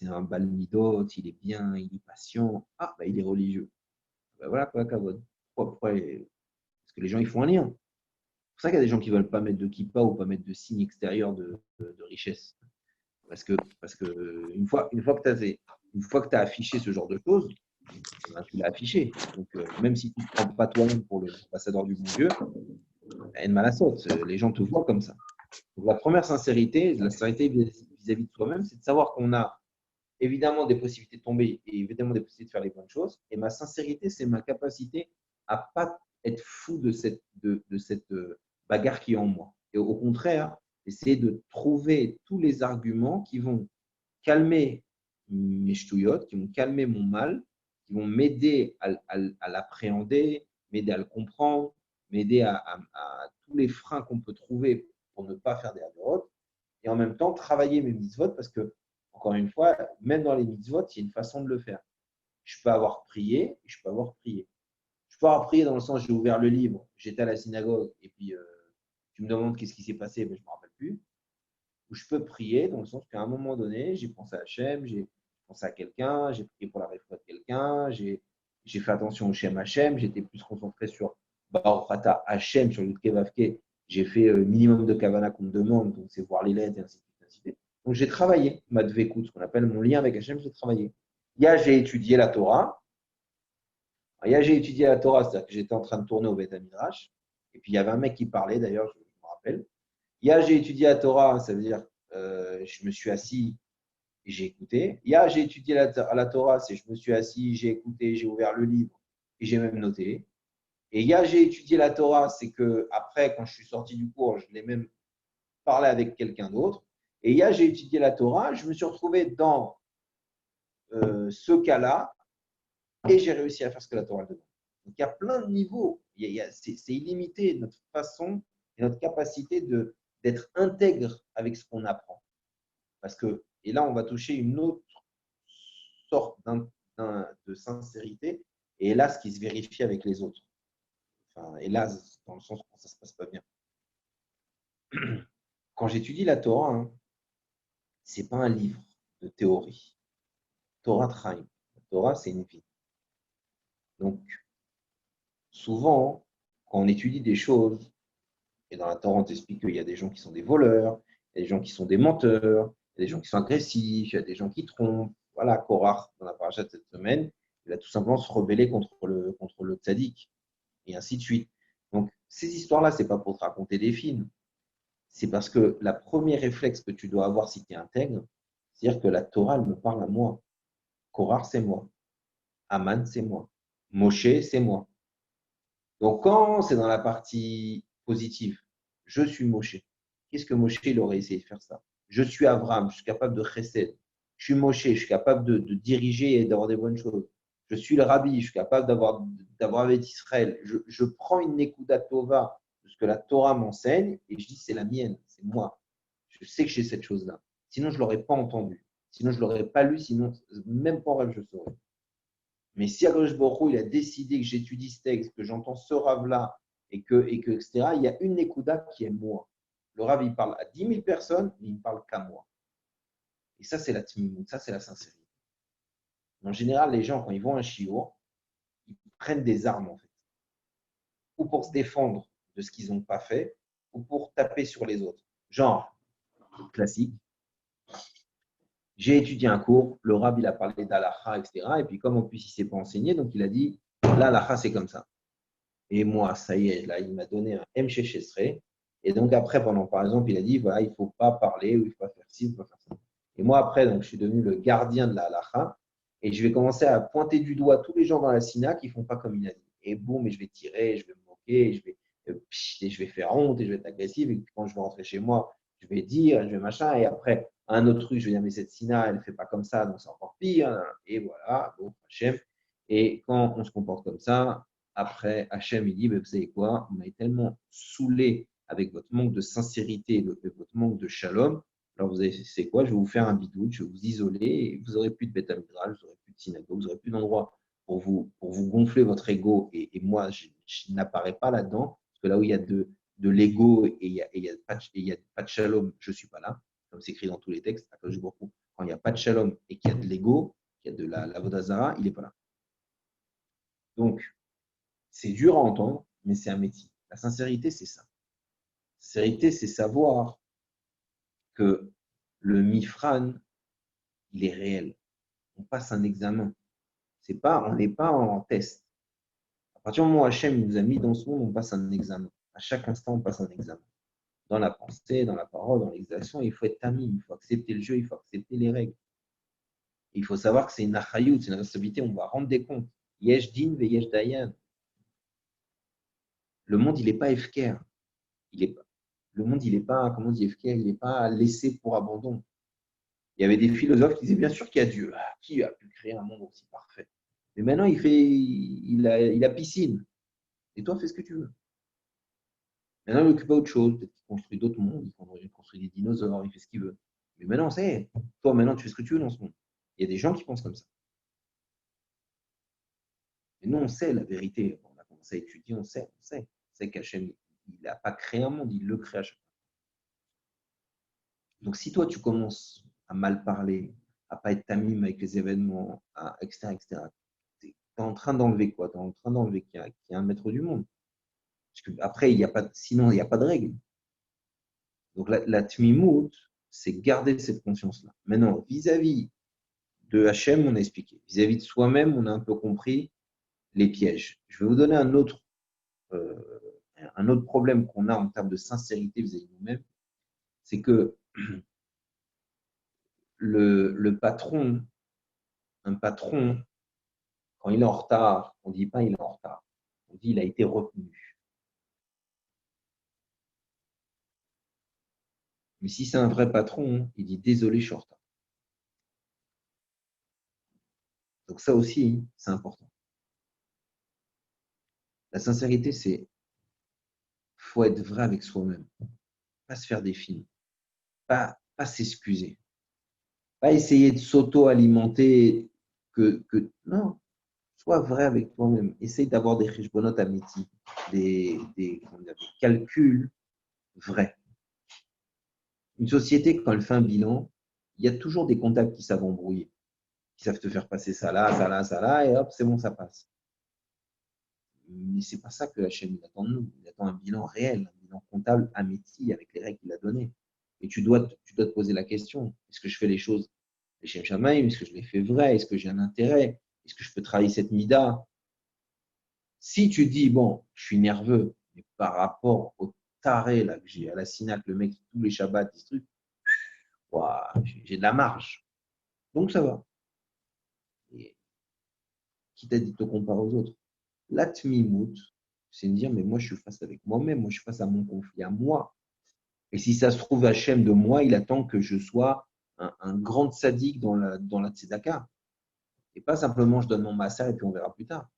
un balmidot, il est bien, il est patient, ah, bah, il est religieux. Ben voilà, quoi, Kavod. Pourquoi? Parce que les gens, ils font un lien. C'est pour ça qu'il y a des gens qui ne veulent pas mettre de kippa ou pas mettre de signe extérieur de richesse. Parce que une fois que tu as affiché ce genre de choses, ben, tu l'as affiché. Donc, même si tu ne te prends pas toi-même pour l'ambassadeur du bon Dieu, ben, mal à saute. Les gens te voient comme ça. Donc, la première sincérité, la sincérité vis-à-vis de toi-même, c'est de savoir qu'on a évidemment des possibilités de tomber et évidemment des possibilités de faire les bonnes choses. Et ma sincérité, c'est ma capacité à ne pas être fou de cette bagarre qui est en moi. Et au contraire, essayer de trouver tous les arguments qui vont calmer mes ch'touillottes, qui vont calmer mon mal, qui vont m'aider à l'appréhender, m'aider à le comprendre, m'aider à tous les freins qu'on peut trouver pour ne pas faire des avérotes, et en même temps travailler mes mitzvot parce que, encore une fois, même dans les mitzvot, il y a une façon de le faire. Je peux avoir prié et je peux avoir prié. Je peux avoir prié dans le sens, j'ai ouvert le livre, j'étais à la synagogue et puis tu me demandes qu'est-ce qui s'est passé, mais je ne me rappelle plus. Ou je peux prier dans le sens qu'à un moment donné, j'ai pensé à Hachem, j'ai pensé à quelqu'un, j'ai prié pour la réflexion de quelqu'un, j'ai fait attention au Shem Hachem, j'étais plus concentré sur Baruch Ata Hachem, sur le Kevavke. J'ai fait le minimum de Kavana qu'on me demande, donc c'est voir les lettres et ainsi de suite. Ainsi de suite. Donc j'ai travaillé, ma dvekout, ce qu'on appelle mon lien avec Hachem, j'ai travaillé. Il y a, j'ai étudié la Torah. Il y a, j'ai étudié la Torah, c'est-à-dire que j'étais en train de tourner au Beth Midrash. Et puis il y avait un mec qui parlait, d'ailleurs, je me rappelle. Il y a, j'ai étudié la Torah, ça veut dire je me suis assis et j'ai écouté. Il y a, j'ai étudié la Torah, c'est je me suis assis, j'ai écouté, j'ai ouvert le livre et j'ai même noté. Et il y a, j'ai étudié la Torah, c'est que après, quand je suis sorti du cours, je l'ai même parlé avec quelqu'un d'autre. Et il y a, j'ai étudié la Torah, je me suis retrouvé dans ce cas-là et j'ai réussi à faire ce que la Torah demande. Donc il y a plein de niveaux. C'est illimité notre façon et notre capacité d'être intègre avec ce qu'on apprend. Parce que, et là, on va toucher une autre sorte de sincérité, et hélas, qui se vérifie avec les autres. Enfin, hélas, dans le sens où ça ne se passe pas bien. Quand j'étudie la Torah, hein, ce n'est pas un livre de théorie. Torah Chaim. La Torah, c'est une vie. Donc, souvent, quand on étudie des choses, et dans la Torah, on t'explique qu'il y a des gens qui sont des voleurs, il y a des gens qui sont des menteurs, il y a des gens qui sont agressifs, il y a des gens qui trompent. Voilà, Korach, dans la paracha de cette semaine, il va tout simplement se rebeller contre le tzaddik, et ainsi de suite. Donc, ces histoires-là, ce n'est pas pour te raconter des films, c'est parce que la premier réflexe que tu dois avoir si tu es intègre, c'est-à-dire que la Torah, elle me parle à moi. Korach, c'est moi. Aman, c'est moi. Moshe, c'est moi. Donc, quand c'est dans la partie positive, je suis Moshe. Qu'est-ce que Moshe il aurait essayé de faire ça? Je suis Abraham, je suis capable de chesed. Je suis Moshe, je suis capable de diriger et d'avoir des bonnes choses. Je suis le rabbi, je suis capable d'avoir avec Israël. Je prends une Nekuda Tova de ce que la Torah m'enseigne et je dis c'est la mienne, c'est moi. Je sais que j'ai cette chose-là. Sinon, je ne l'aurais pas entendu. Sinon, je ne l'aurais pas lu. Sinon, même pas en rêve, je saurais. Mais si Akadosh Baruch Hu, il a décidé que j'étudie ce texte, que j'entends ce rave-là, etc., il y a une Nekuda qui est moi. Le rave, il parle à 10 000 personnes, mais il ne parle qu'à moi. Et ça, c'est la timimout, ça, c'est la sincérité. En général, les gens, quand ils vont à un shiur, ils prennent des armes, en fait. Ou pour se défendre de ce qu'ils n'ont pas fait, ou pour taper sur les autres. Genre, classique, j'ai étudié un cours, le rab, il a parlé d'Alaha, etc. Et puis, comme en plus, il ne s'est pas enseigné, donc il a dit, là, l'Alaha, c'est comme ça. Et moi, ça y est, là, il m'a donné un M chez Chesseré. Et donc, après, par exemple, il a dit, voilà, il ne faut pas parler, ou il ne faut pas faire ci, il ne faut pas faire ça. Et moi, après, donc, je suis devenu le gardien de la halakha. Et je vais commencer à pointer du doigt tous les gens dans la Sina qui ne font pas comme il a dit. Et boum, et je vais tirer, je vais me moquer, et je vais faire honte, et je vais être agressif. Et quand je vais rentrer chez moi, je vais dire, je vais machin. Et après, un autre truc, je vais dire, mais cette Sina, elle ne fait pas comme ça, donc c'est encore pire. Et voilà, bon, Hachem. Et quand on se comporte comme ça, après, Hachem, il dit, vous savez quoi, vous m'avez tellement saoulé avec votre manque de sincérité et votre manque de shalom. Alors, vous savez, c'est quoi? Je vais vous faire un bidouille, je vais vous isoler et vous n'aurez plus de Beth Amikdash, vous n'aurez plus de synagogue, vous n'aurez plus d'endroit pour vous gonfler votre ego. Et moi, je n'apparais pas là-dedans, parce que là où il y a de l'ego et il y a pas de shalom, je ne suis pas là, comme c'est écrit dans tous les textes. Quand il n'y a pas de shalom et qu'il y a de l'ego, qu'il y a de la vodazara, il n'est pas là. Donc, c'est dur à entendre, mais c'est un métier. La sincérité, c'est ça. La sincérité, c'est savoir que le mifran, il est réel. On passe un examen. On n'est pas en test. À partir du moment où Hachem nous a mis dans ce monde, on passe un examen. À chaque instant, on passe un examen. Dans la pensée, dans la parole, dans l'exaction, il faut être tamim, il faut accepter le jeu, il faut accepter les règles. Il faut savoir que c'est une achayout, c'est une responsabilité, on va rendre des comptes. Yesh din ve yesh dayan. Le monde, il n'est pas efker. Le monde, il n'est pas, comment on dit, efker, il n'est pas laissé pour abandon. Il y avait des philosophes qui disaient bien sûr qu'il y a Dieu. Qui a pu créer un monde aussi parfait? Mais maintenant, il a piscine. Et toi, fais ce que tu veux. Maintenant, il occupe autre chose. Peut-être qu'il construit d'autres mondes. Il construit des dinosaures. Il fait ce qu'il veut. Mais maintenant, c'est toi, maintenant, tu fais ce que tu veux dans ce monde. Il y a des gens qui pensent comme ça. Mais nous, on sait la vérité. On a commencé à étudier, on sait. On sait qu'Hachem, il n'a pas créé un monde, il le crée à chaque fois. Donc, si toi, tu commences à mal parler, à pas être tamime avec les événements, etc., tu es en train d'enlever quoi? Tu es en train d'enlever qu'il y a un maître du monde. Parce que après, sinon, il n'y a pas de règle. Donc, la tmimout, c'est garder cette conscience-là. Maintenant, vis-à-vis de Hachem, on a expliqué. Vis-à-vis de soi-même, on a un peu compris les pièges. Je vais vous donner euh, un autre problème qu'on a en termes de sincérité vis-à-vis de nous-mêmes. C'est que le patron, un patron, quand il est en retard, on ne dit pas il est en retard. On dit il a été retenu. Mais si c'est un vrai patron, il dit désolé, je suis en retard. Donc ça aussi, c'est important. La sincérité, c'est faut être vrai avec soi-même. pas se faire des films, pas s'excuser, pas essayer de s'auto-alimenter non, sois vrai avec toi-même. Essaye d'avoir des cheshbonot amiti, comment dire, des calculs vrais. Une société, quand elle fait un bilan, il y a toujours des comptables qui savent embrouiller, qui savent te faire passer ça là, ça là, et hop, c'est bon, ça passe. Mais c'est pas ça que Hachem il attend de nous. Il attend un bilan réel, un bilan comptable amiti avec les règles qu'il a données. Et tu dois te poser la question, est-ce que je fais les choses les Shem Shamaim, est-ce que je les fais vraies, est-ce que j'ai un intérêt, est-ce que je peux travailler cette mida? Si tu dis, bon, je suis nerveux, mais par rapport au taré là, que j'ai à la Sinac, le mec, tous les Shabbats, ce truc, j'ai de la marge. Donc ça va. Et qui t'a dit de te comparer aux autres? L'atmimout, c'est de dire, mais moi je suis face avec moi-même, moi je suis face à mon conflit, à moi. Et si ça se trouve, Hachem de moi, il attend que je sois un grand sadique dans la tzedaka. Et pas simplement je donne mon massage et puis on verra plus tard.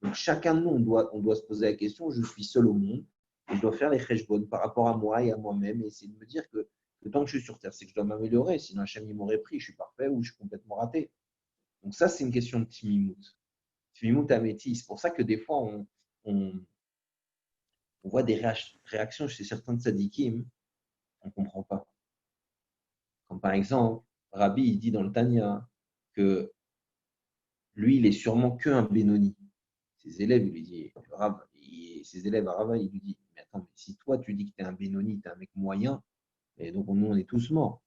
Donc chacun de nous, on doit se poser la question, je suis seul au monde et je dois faire les cheshbon par rapport à moi et à moi-même et essayer de me dire que tant que je suis sur Terre, c'est que je dois m'améliorer. Sinon, Hachem, il m'aurait pris, je suis parfait ou je suis complètement raté. Donc ça, c'est une question de timimout. Timimout améti. C'est pour ça que des fois, on voit des réactions chez certains tzadikim, on ne comprend pas. Comme par exemple, Rabbi, il dit dans le Tanya que lui, il est sûrement qu'un Benoni. Ses élèves, il lui dit, ses élèves à Rava, il lui dit, mais attends, mais si toi tu dis que tu es un Benoni, tu es un mec moyen, et donc nous on est tous morts.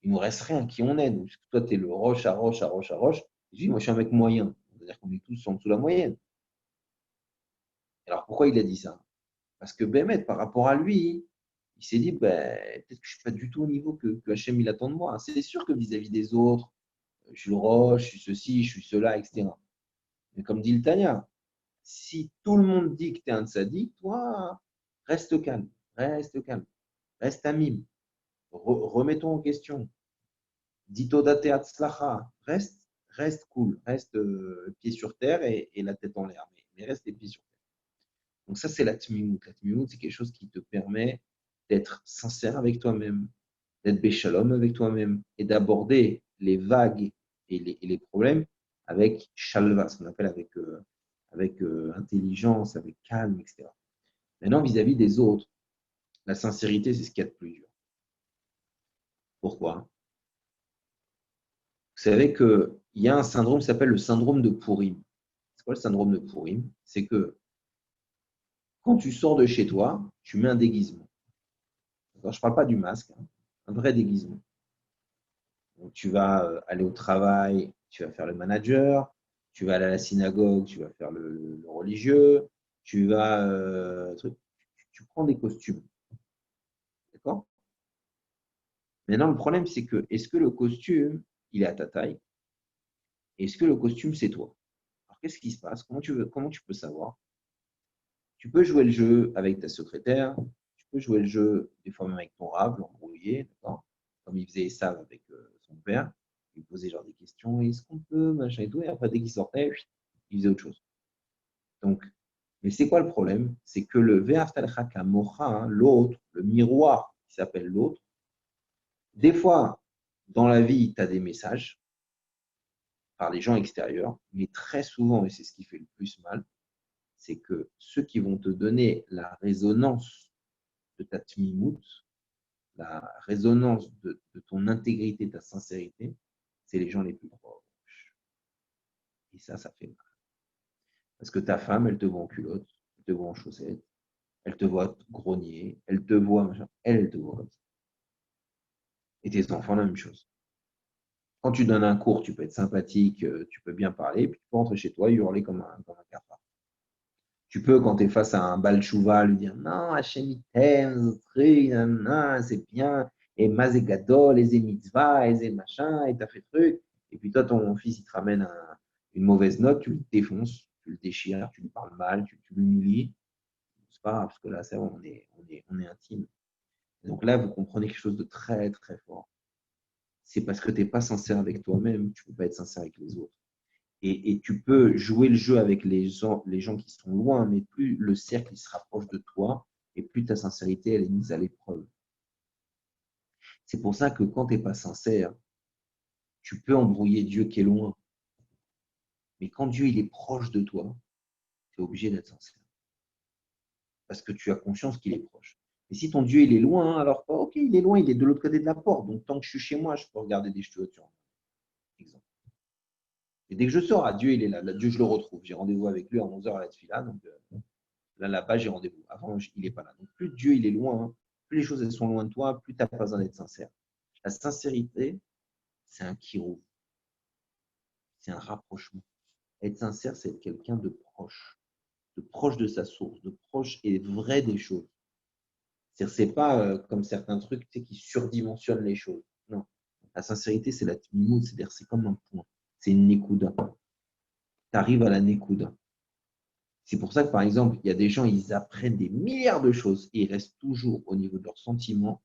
Il nous reste rien, qui on est. Donc, toi tu es le roche à roche à roche à roche. Il dit, moi je suis un mec moyen. C'est-à-dire qu'on est tous en dessous de la moyenne. Alors pourquoi il a dit ça? Parce que Bémet, par rapport à lui, il s'est dit, ben, peut-être que je ne suis pas du tout au niveau que Hachem il attend de moi. C'est sûr que vis-à-vis des autres, je suis le roche, je suis ceci, je suis cela, etc. Mais comme dit le Tanya, si tout le monde dit que tu es un tzaddik, toi, reste calme, reste calme, reste un mime. Remettons en question. Ditodate atzlacha, reste cool, reste pied sur terre et la tête en l'air, mais reste les pieds sur terre. Donc ça, c'est la tmimout. La tmimout, c'est quelque chose qui te permet d'être sincère avec toi-même, d'être béchalom avec toi-même et d'aborder les vagues et les problèmes avec shalva, ce qu'on appelle avec intelligence, avec calme, etc. Maintenant, vis-à-vis des autres, la sincérité, c'est ce qu'il y a de plus dur. Pourquoi? Vous savez qu'il y a un syndrome qui s'appelle le syndrome de Purim. C'est quoi le syndrome de Purim? C'est que quand tu sors de chez toi, tu mets un déguisement. Je ne parle pas du masque, hein, un vrai déguisement. Donc, tu vas aller au travail, tu vas faire le manager, tu vas aller à la synagogue, tu vas faire le religieux, tu vas. Tu prends des costumes. D'accord? Maintenant, le problème, c'est que est-ce que le costume, il est à ta taille? Est-ce que le costume, c'est toi? Alors, qu'est-ce qui se passe? Comment tu peux savoir? Tu peux jouer le jeu avec ta secrétaire, tu peux jouer le jeu des fois même avec ton rave, l'embrouiller, d'accord? Comme il faisait ça avec son père. Il posait genre des questions, est-ce qu'on peut, machin et tout, et après, dès qu'il sortait, il faisait autre chose. Donc, mais c'est quoi le problème? C'est que le Ve'aftalcha mocha, l'autre, le miroir qui s'appelle l'autre, des fois, dans la vie, tu as des messages par les gens extérieurs, mais très souvent, et c'est ce qui fait le plus mal, c'est que ceux qui vont te donner la résonance de ta tmimout, la résonance de ton intégrité, ta sincérité, c'est les gens les plus proches. Et ça fait mal. Parce que ta femme, elle te voit en culotte, elle te voit en chaussettes, elle te voit grogner, elle te voit machin, elle te voit comme ça. Et tes enfants, la même chose. Quand tu donnes un cours, tu peux être sympathique, tu peux bien parler, puis tu peux rentrer chez toi et hurler comme un cafard. Tu peux, quand tu es face à un bal chouva, lui dire non, Hachem il t'aime, c'est bien, et mazegado, les mitzvah, et machin, et t'as fait truc. Et puis toi, ton fils, il te ramène une mauvaise note, tu le défonces, tu le déchires, tu lui parles mal, tu l'humilies. C'est pas grave, parce que là, c'est bon, on est intime. Et donc là, vous comprenez quelque chose de très, très fort. C'est parce que tu n'es pas sincère avec toi-même, tu ne peux pas être sincère avec les autres. Et tu peux jouer le jeu avec les gens qui sont loin, mais plus le cercle il se rapproche de toi, et plus ta sincérité elle est mise à l'épreuve. C'est pour ça que quand tu n'es pas sincère, tu peux embrouiller Dieu qui est loin. Mais quand Dieu il est proche de toi, tu es obligé d'être sincère. Parce que tu as conscience qu'il est proche. Et si ton Dieu il est loin, alors ok, il est loin, il est de l'autre côté de la porte. Donc tant que je suis chez moi, je peux regarder des situations. Exemple. Et dès que je sors, Dieu il est là. Là, Dieu, je le retrouve. J'ai rendez-vous avec lui à 11h à la Tfila. Donc là-bas, j'ai rendez-vous. Avant, il n'est pas là. Donc plus Dieu il est loin, plus les choses elles sont loin de toi, plus tu n'as pas besoin d'être sincère. La sincérité, c'est un kirou. C'est un rapprochement. Être sincère, c'est être quelqu'un de proche de sa source, de proche et vrai des choses. C'est pas comme certains trucs qui surdimensionnent les choses. Non. La sincérité, c'est la tmimout, c'est-à-dire c'est comme un point. C'est une nekuda. Tu arrives à la nekuda. C'est pour ça que, par exemple, il y a des gens, ils apprennent des milliards de choses et ils restent toujours au niveau de leurs sentiments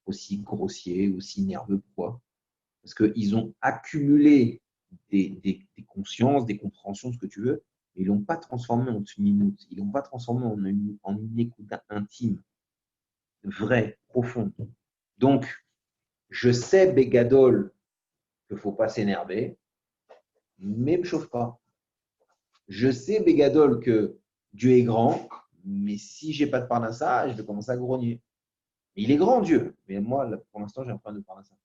aussi grossiers, aussi nerveux. Pourquoi? Parce qu'ils ont accumulé des consciences, des compréhensions, ce que tu veux, mais ils ne l'ont pas transformé en tmimout. Ils ne l'ont pas transformé en une nekuda intime, vraie, profonde. Donc, je sais, Bégadol, qu'il ne faut pas s'énerver, mais ne me chauffe pas. Je sais, Bégadol, que Dieu est grand, mais si je n'ai pas de parnassa, je vais commencer à grogner. Il est grand, Dieu, mais moi, là, pour l'instant, j'ai un problème de parnassa.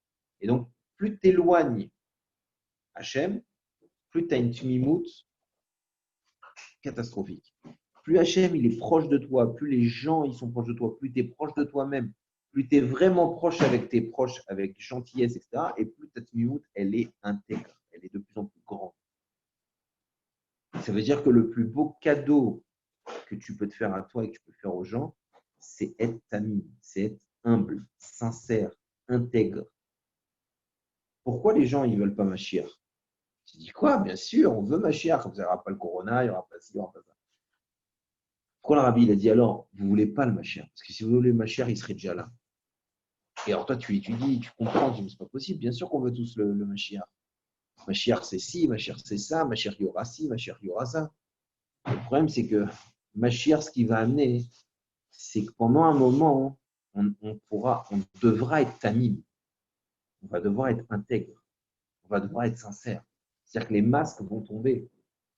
Et donc, plus tu éloignes Hachem, plus tu as une tumimout catastrophique. Plus Hachem, il est proche de toi, plus les gens, ils sont proches de toi, plus tu es proche de toi-même, plus tu es vraiment proche avec tes proches, avec gentillesse, etc. Et plus ta tumimout, elle est intègre, elle est de plus en plus grande. Ça veut dire que le plus beau cadeau que tu peux te faire à toi et que tu peux faire aux gens, c'est être tamim, c'est être humble, sincère, intègre. Pourquoi les gens ils veulent pas Mashiach? Tu dis quoi? Bien sûr, on veut Mashiach, comme ça il n'y aura pas le corona, il n'y aura pas ci, il n'y aura pas ça. Pourquoi le rabbi il a dit alors, vous ne voulez pas le Mashiach? Parce que si vous voulez le Mashiach, il serait déjà là. Et alors toi, tu étudies, tu comprends, tu dis, mais c'est pas possible, bien sûr qu'on veut tous le Mashiach. Mashiach c'est ci, Mashiach c'est ça, Mashiach il y aura ci, Mashiach il y aura ça. Le problème c'est que Mashiach, ce qu'il va amener, c'est que pendant un moment, on devra être tamim, on va devoir être intègre, on va devoir être sincère. C'est-à-dire que les masques vont tomber.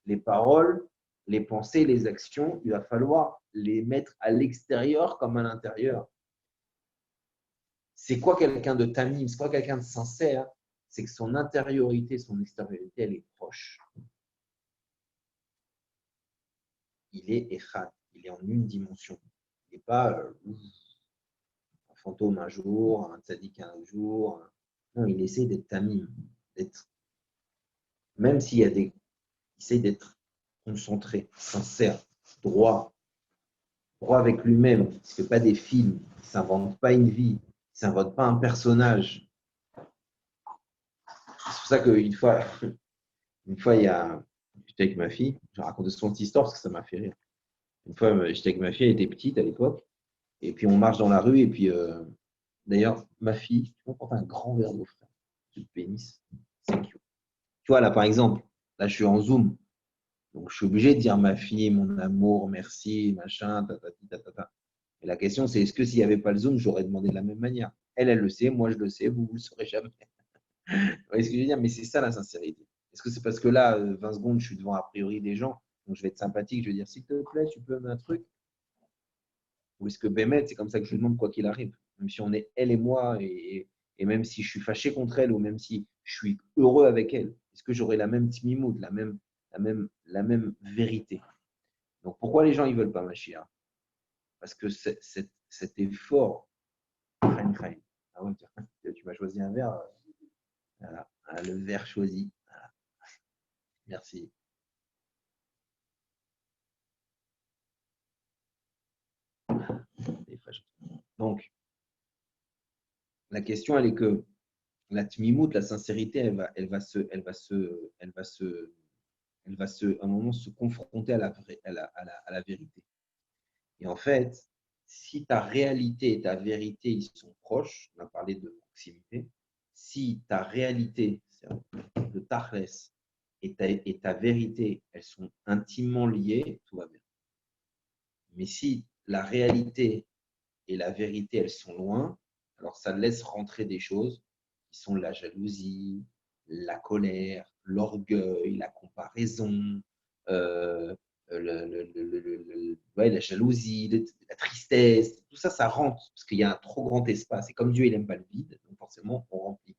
Les paroles, les pensées, les actions, il va falloir les mettre à l'extérieur comme à l'intérieur. C'est quoi quelqu'un de tamim? C'est quoi quelqu'un de sincère? C'est que son intériorité, son extériorité, elle est proche. Il est echad, il est en une dimension. Il n'est pas un fantôme un jour, un tzaddik un jour. Non, il essaie d'être tamim, d'être, même s'il y a des, il essaie d'être concentré, sincère, droit, droit avec lui-même. Il ne fait pas des films, il ne s'invente pas une vie, il ne s'invente pas un personnage. C'est pour ça qu'une fois, il y a, j'étais avec ma fille, j'ai raconté son petite histoire parce que ça m'a fait rire. Une fois, j'étais avec ma fille, elle était petite à l'époque, et puis on marche dans la rue, et puis d'ailleurs, ma fille, tu m'apportes un grand verre d'eau, frère. Je te bénisse. C'est cute. Tu vois, là, par exemple, là, je suis en Zoom. Donc, je suis obligé de dire ma fille, mon amour, merci, machin, tatati, tatata. Et la question, c'est est-ce que s'il n'y avait pas le Zoom, j'aurais demandé de la même manière? Elle le sait, moi, je le sais, vous ne le saurez jamais. Vous voyez ce que je veux dire? Mais c'est ça la sincérité. Est-ce que c'est parce que là, 20 secondes, je suis devant a priori des gens, donc je vais être sympathique, je vais dire s'il te plaît, tu peux me un truc? Ou est-ce que Bémet, c'est comme ça que je lui demande quoi qu'il arrive? Même si on est elle et moi, et même si je suis fâché contre elle, ou même si je suis heureux avec elle, est-ce que j'aurai la même timimoud, la même vérité? Donc pourquoi les gens ils veulent pas Mashiach? Parce que cet effort, ah ouais, tu m'as choisi un verre, voilà. Ah, le verre choisi. Voilà. Merci. Donc, la question, elle est que la tmimout, la sincérité, à un moment se confronter à la vérité. Et en fait, si ta réalité et ta vérité, ils sont proches, on a parlé de proximité, si ta réalité, de Tachles, et ta vérité, elles sont intimement liées, tout va bien. Mais si la réalité et la vérité, elles sont loin, Alors, ça laisse rentrer des choses qui sont la jalousie, la colère, l'orgueil, la comparaison, euh, ouais, la jalousie, la tristesse. Tout ça, ça rentre parce qu'il y a un trop grand espace. Et comme Dieu, il n'aime pas le vide, donc forcément, on remplit.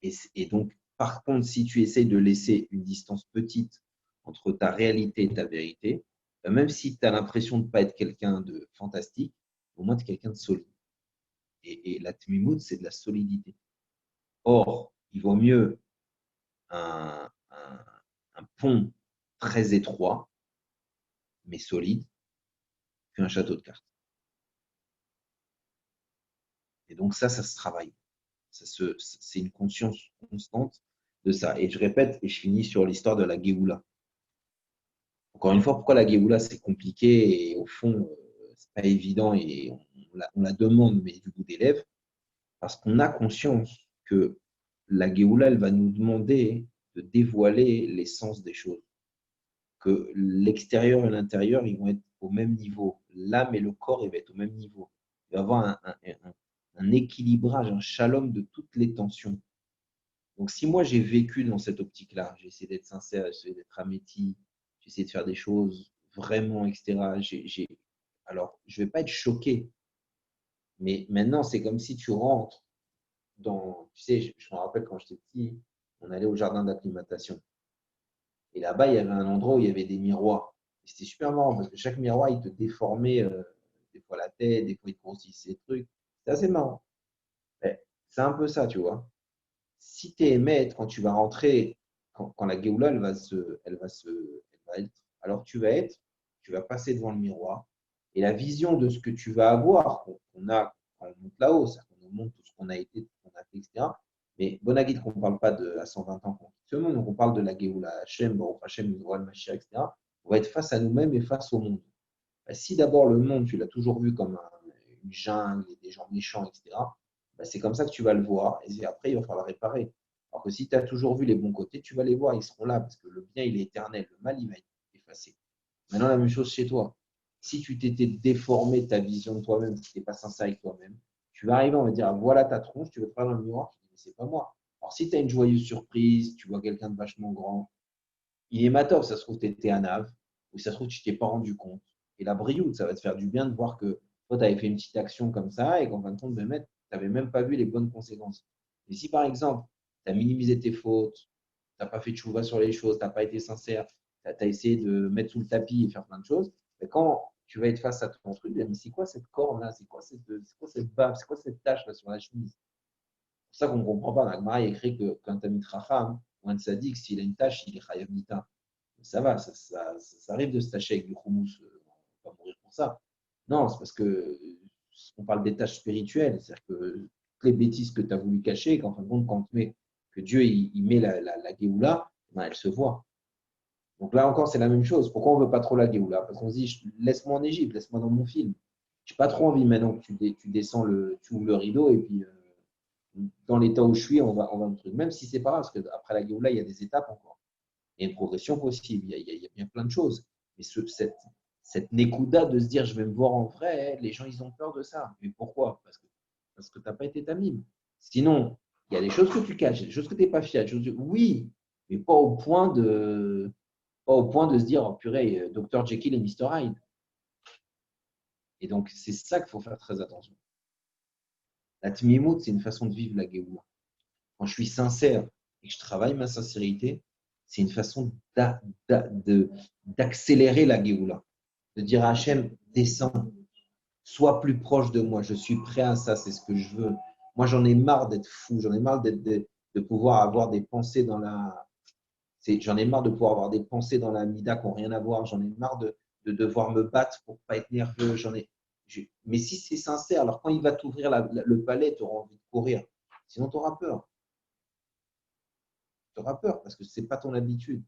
Et donc, par contre, si tu essayes de laisser une distance petite entre ta réalité et ta vérité, même si tu as l'impression de ne pas être quelqu'un de fantastique, au moins tu es quelqu'un de solide. Et la tmimout, c'est de la solidité. Or, il vaut mieux un pont très étroit, mais solide, qu'un château de cartes. Et donc ça se travaille. C'est une conscience constante de ça. Et je répète, et je finis sur l'histoire de la Géoula. Encore une fois, pourquoi la Géoula, c'est compliqué et au fond, c'est pas évident et on la demande, mais du bout des lèvres, parce qu'on a conscience que la Géoula, elle va nous demander de dévoiler l'essence des choses. Que l'extérieur et l'intérieur, ils vont être au même niveau. L'âme et le corps, ils vont être au même niveau. Il va y avoir un équilibrage, un shalom de toutes les tensions. Donc, si moi, j'ai vécu dans cette optique-là, j'ai essayé d'être sincère, j'ai essayé d'être améti, j'ai essayé de faire des choses vraiment, etc. Alors, je ne vais pas être choqué, mais maintenant, c'est comme si tu rentres dans… Tu sais, je me rappelle quand j'étais petit, on allait au jardin d'acclimatation. Et là-bas, il y avait un endroit où il y avait des miroirs. C'était super marrant parce que chaque miroir, il te déformait des fois la tête, des fois il te grossissait des trucs. C'est assez marrant. C'est un peu ça, tu vois. Si tu es maître, quand tu vas rentrer, quand la Géoula, elle va être, alors tu vas passer devant le miroir et la vision de ce que tu vas avoir, qu'on a quand on monte là-haut, c'est-à-dire qu'on nous montre tout ce qu'on a été, tout ce qu'on a fait, etc. Mais Bonagid, qu'on ne parle pas de à 120 ans qu'on quitte ce monde, donc on parle de la Géoula, Hachem, Baruch Hachem, Yisroel, Mashiach, etc. On va être face à nous-mêmes et face au monde. Si d'abord le monde, tu l'as toujours vu comme une jungle et des gens méchants, etc., c'est comme ça que tu vas le voir. Et après, il va falloir réparer. Alors que si tu as toujours vu les bons côtés, tu vas les voir, ils seront là, parce que le bien, il est éternel. Le mal, il va être effacé. Maintenant, la même chose chez toi. Si tu t'étais déformé ta vision de toi-même, si tu n'es pas sincère avec toi-même, tu vas arriver, on va dire, ah, voilà ta tronche, tu vas te faire dans le miroir, tu te dis, mais c'est pas moi. Alors, si tu as une joyeuse surprise, tu vois quelqu'un de vachement grand, il est matop, ça se trouve, tu étais un ave, ou ça se trouve, tu ne t'es pas rendu compte. Et la brioute, ça va te faire du bien de voir que toi, tu avais fait une petite action comme ça et qu'en fin de compte, tu n'avais même pas vu les bonnes conséquences. Mais si par exemple, tu as minimisé tes fautes, tu n'as pas fait de chouva sur les choses, tu n'as pas été sincère, tu as essayé de mettre sous le tapis et faire plein de choses, mais quand tu vas être face à ton truc, mais c'est quoi cette corne-là? C'est quoi cette bave? C'est quoi cette tache là sur la chemise? C'est pour ça qu'on ne comprend pas. Dans la Gemara, il est écrit que quand tu as mis Tracham, ou un tzaddik, s'il a une tache, il est chayav mita. Ça va, ça arrive de se tâcher avec du houmous, on va pas mourir pour ça. Non, c'est parce que on parle des tâches spirituelles, c'est-à-dire que toutes les bêtises que tu as voulu cacher, qu'en fin de compte, quand met, que Dieu il met la Géoula, ben, elle se voit. Donc là encore, c'est la même chose. Pourquoi on ne veut pas trop la Géoula? Parce qu'on se dit, laisse-moi en Égypte, laisse-moi dans mon film. Je n'ai pas trop envie maintenant que tu descends tu ouvres le rideau et puis dans l'état où je suis, on va me truc. Même si c'est pas grave, parce qu'après la Géoula, il y a des étapes encore. Il y a une progression possible, il y a bien plein de choses. Mais cette nékouda de se dire je vais me voir en vrai, les gens ils ont peur de ça. Mais pourquoi? Parce que tu n'as pas été ta mime. Sinon, il y a des choses que tu caches, des choses que tu n'es pas fier. Oui, mais pas au point de se dire oh, purée, Dr. Jekyll et Mr. Hyde. Et donc, c'est ça qu'il faut faire très attention. La tmimout, c'est une façon de vivre la Géoula. Quand je suis sincère et que je travaille ma sincérité, c'est une façon d'accélérer la Géoula. De dire à Hachem, descends, sois plus proche de moi, je suis prêt à ça, c'est ce que je veux. Moi, j'en ai marre d'être fou, j'en ai marre de pouvoir avoir des pensées dans la… J'en ai marre de pouvoir avoir des pensées dans la mida qui n'ont rien à voir, j'en ai marre de devoir me battre pour ne pas être nerveux. Mais si c'est sincère, alors quand il va t'ouvrir le palais, tu auras envie de courir. Sinon, tu auras peur. Tu auras peur parce que ce n'est pas ton habitude.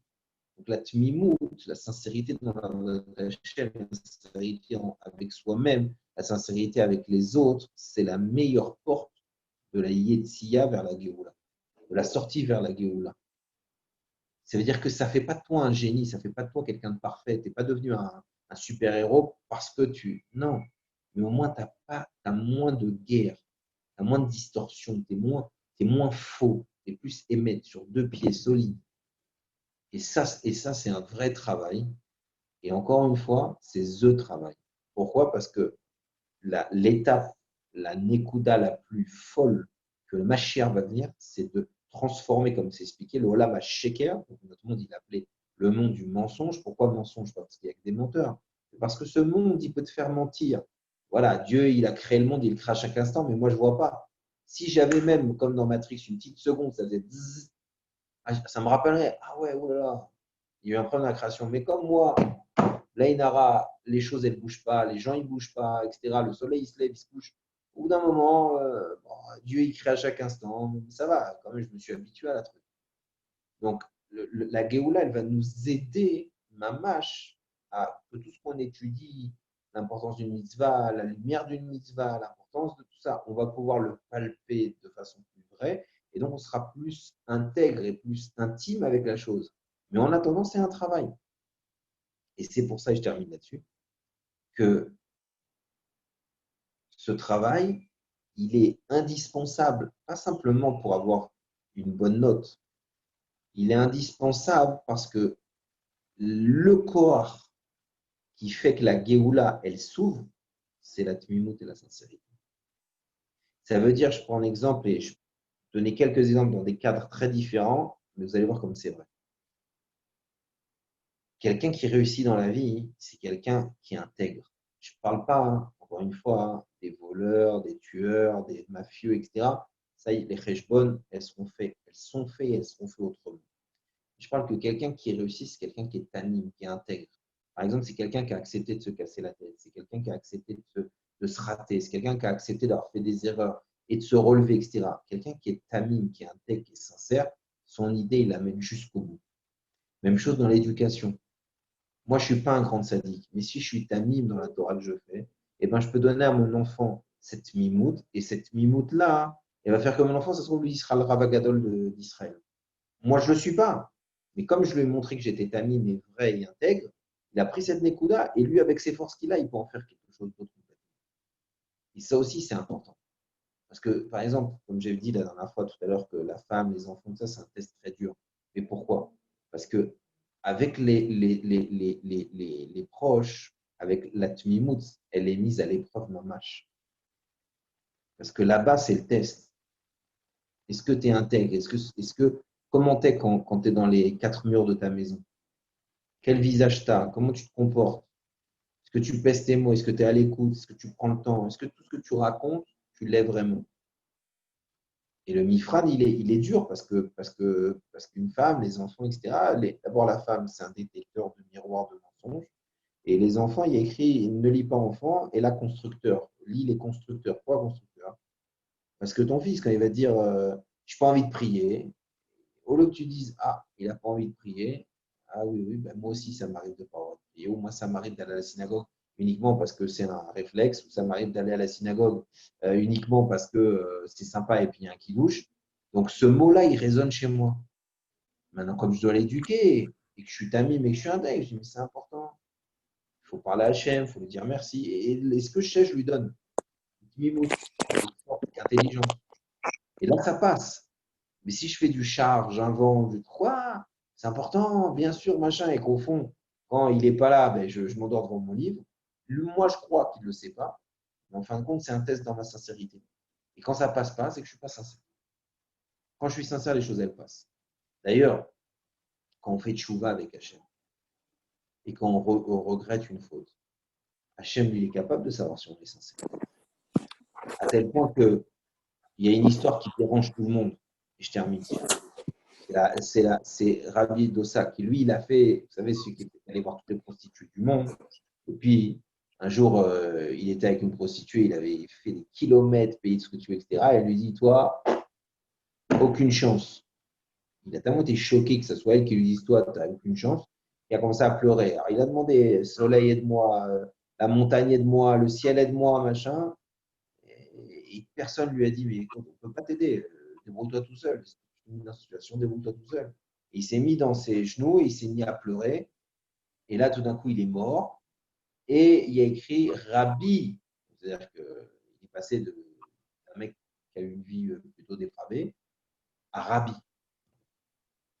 Donc la tmimout, la sincérité dans la sincérité avec soi-même, la sincérité avec les autres, c'est la meilleure porte de la Yetziya vers la Géoula, de la sortie vers la Géoula. Ça veut dire que ça ne fait pas de toi un génie, ça ne fait pas de toi quelqu'un de parfait. Tu n'es pas devenu un super-héros parce que tu… Non. mais au moins, tu as moins de guerre, tu as moins de distorsion, tu es moins faux, tu es plus émettre sur deux pieds solides. Et ça c'est un vrai travail. Et encore une fois, c'est the travail. Pourquoi? Parce que l'étape, la Nekuda la plus folle que le Mashiach va venir, c'est de transformer, comme c'est expliqué, le Olam HaSheker. Notre monde, il appelait le monde du mensonge. Pourquoi mensonge? Parce qu'il y a que des menteurs. Parce que ce monde, il peut te faire mentir. Voilà, Dieu, il a créé le monde, il le crée à chaque instant, mais moi, je ne vois pas. Si j'avais même, comme dans Matrix, une petite seconde, ça faisait zzz, ça me rappellerait, ah ouais, oh là là, il y a eu un problème de la création. Mais comme moi, l'Ainara, les choses, elles ne bougent pas, les gens, ils ne bougent pas, etc. Le soleil, il se lève, il se couche. Au bout d'un moment, bon, Dieu, il crée à chaque instant. Ça va, quand même, je me suis habitué à la truc. Donc, la Géoula, elle va nous aider, mamash, à que tout ce qu'on étudie, l'importance d'une mitzvah, la lumière d'une mitzvah, l'importance de tout ça, on va pouvoir le palper de façon plus vraie. Et donc, on sera plus intègre et plus intime avec la chose. Mais en attendant, c'est un travail. Et c'est pour ça, et je termine là-dessus, que ce travail, il est indispensable, pas simplement pour avoir une bonne note, il est indispensable parce que le corps qui fait que la Géoula, elle s'ouvre, c'est la tmimout et la sincérité. Ça veut dire, je prends un exemple et je donner quelques exemples dans des cadres très différents, mais vous allez voir comme c'est vrai. Quelqu'un qui réussit dans la vie, c'est quelqu'un qui est intègre. Je ne parle pas, encore une fois, des voleurs, des tueurs, des mafieux, etc. Ça y est, les cheshbon, elles sont faites et elles seront faites autrement. Je parle que quelqu'un qui réussit, c'est quelqu'un qui est anime, qui est intègre. Par exemple, c'est quelqu'un qui a accepté de se casser la tête, c'est quelqu'un qui a accepté de se rater, c'est quelqu'un qui a accepté d'avoir fait des erreurs et de se relever, etc. Quelqu'un qui est anime, qui est intègre, qui est sincère, son idée, il l'amène jusqu'au bout. Même chose dans l'éducation. Moi, je ne suis pas un grand sadique, mais si je suis tamim dans la Torah que je fais, eh ben, je peux donner à mon enfant cette mimoute, et cette mimoute-là, elle va faire que mon enfant, ça se trouve, lui, il sera le Ravagadol d'Israël. Moi, je ne le suis pas. Mais comme je lui ai montré que j'étais tamim et vrai et intègre, il a pris cette Nekuda, et lui, avec ses forces qu'il a, il peut en faire quelque chose d'autre. Et ça aussi, c'est important. Parce que, par exemple, comme j'ai dit la dernière fois tout à l'heure, que la femme, les enfants, ça, c'est un test très dur. Mais pourquoi? Parce que avec les proches, avec la tmimout, elle est mise à l'épreuve mamache. Parce que là-bas, c'est le test. Est-ce que tu es intègre? Comment tu es quand tu es dans les quatre murs de ta maison? Quel visage tu as? Comment tu te comportes? Est-ce que tu pèses tes mots? Est-ce que tu es à l'écoute? Est-ce que tu prends le temps? Est-ce que tout ce que tu racontes, tu l'es vraiment? Et le mifrad, il est dur parce qu'une femme, les enfants, etc. D'abord, la femme, c'est un détecteur de miroirs de mensonges. Et les enfants, il y a écrit ne lis pas enfant, et là, constructeur. Lis les constructeurs. Pourquoi constructeur? Parce que ton fils, quand il va te dire je n'ai pas envie de prier, au lieu que tu dises ah, il n'a pas envie de prier, ah oui, oui, ben moi aussi, ça m'arrive de ne pas avoir de prier, ou moi, ça m'arrive d'aller à la synagogue uniquement parce que c'est un réflexe, ou ça m'arrive d'aller à la synagogue uniquement parce que c'est sympa et puis il y a un qui douche. Donc ce mot-là, il résonne chez moi. Maintenant, comme je dois l'éduquer et que je suis tamim mais que je suis intègre, je dis mais c'est important. Il faut parler à Hachem, il faut lui dire merci. Et ce que je sais, je lui donne. Avec force, avec intelligence. Et là, ça passe. Mais si je fais du char, j'invente, je quoi, c'est important, bien sûr, machin, et qu'au fond, quand il n'est pas là, ben, je m'endors devant mon livre. Moi, je crois qu'il ne le sait pas. Mais en fin de compte, c'est un test dans ma sincérité. Et quand ça passe pas, c'est que je ne suis pas sincère. Quand je suis sincère, les choses, elles passent. D'ailleurs, quand on fait tchouva avec Hachem et quand on regrette une faute, Hachem, lui, est capable de savoir si on est sincère. À tel point qu'il y a une histoire qui dérange tout le monde. Et je termine. C'est Rabbi Dossa qui, lui, il a fait, vous savez, celui qui est allé voir toutes les prostituées du monde. Et puis, un jour, il était avec une prostituée, il avait fait des kilomètres, payé de ce que tu veux, etc. Et elle lui dit, toi, aucune chance. Il a tellement été choqué que ce soit elle qui lui dise, toi, tu n'as aucune chance. Il a commencé à pleurer. Alors, il a demandé, soleil, aide-moi, la montagne, aide-moi, le ciel, aide-moi, machin. Et personne ne lui a dit, mais écoute, on ne peut pas t'aider, débrouille-toi tout seul. C'est une situation, débrouille-toi tout seul. Et il s'est mis dans ses genoux, et il s'est mis à pleurer. Et là, tout d'un coup, il est mort. Et il y a écrit Rabbi. C'est-à-dire qu'il est passé d'un mec qui a eu une vie plutôt dépravée à Rabbi.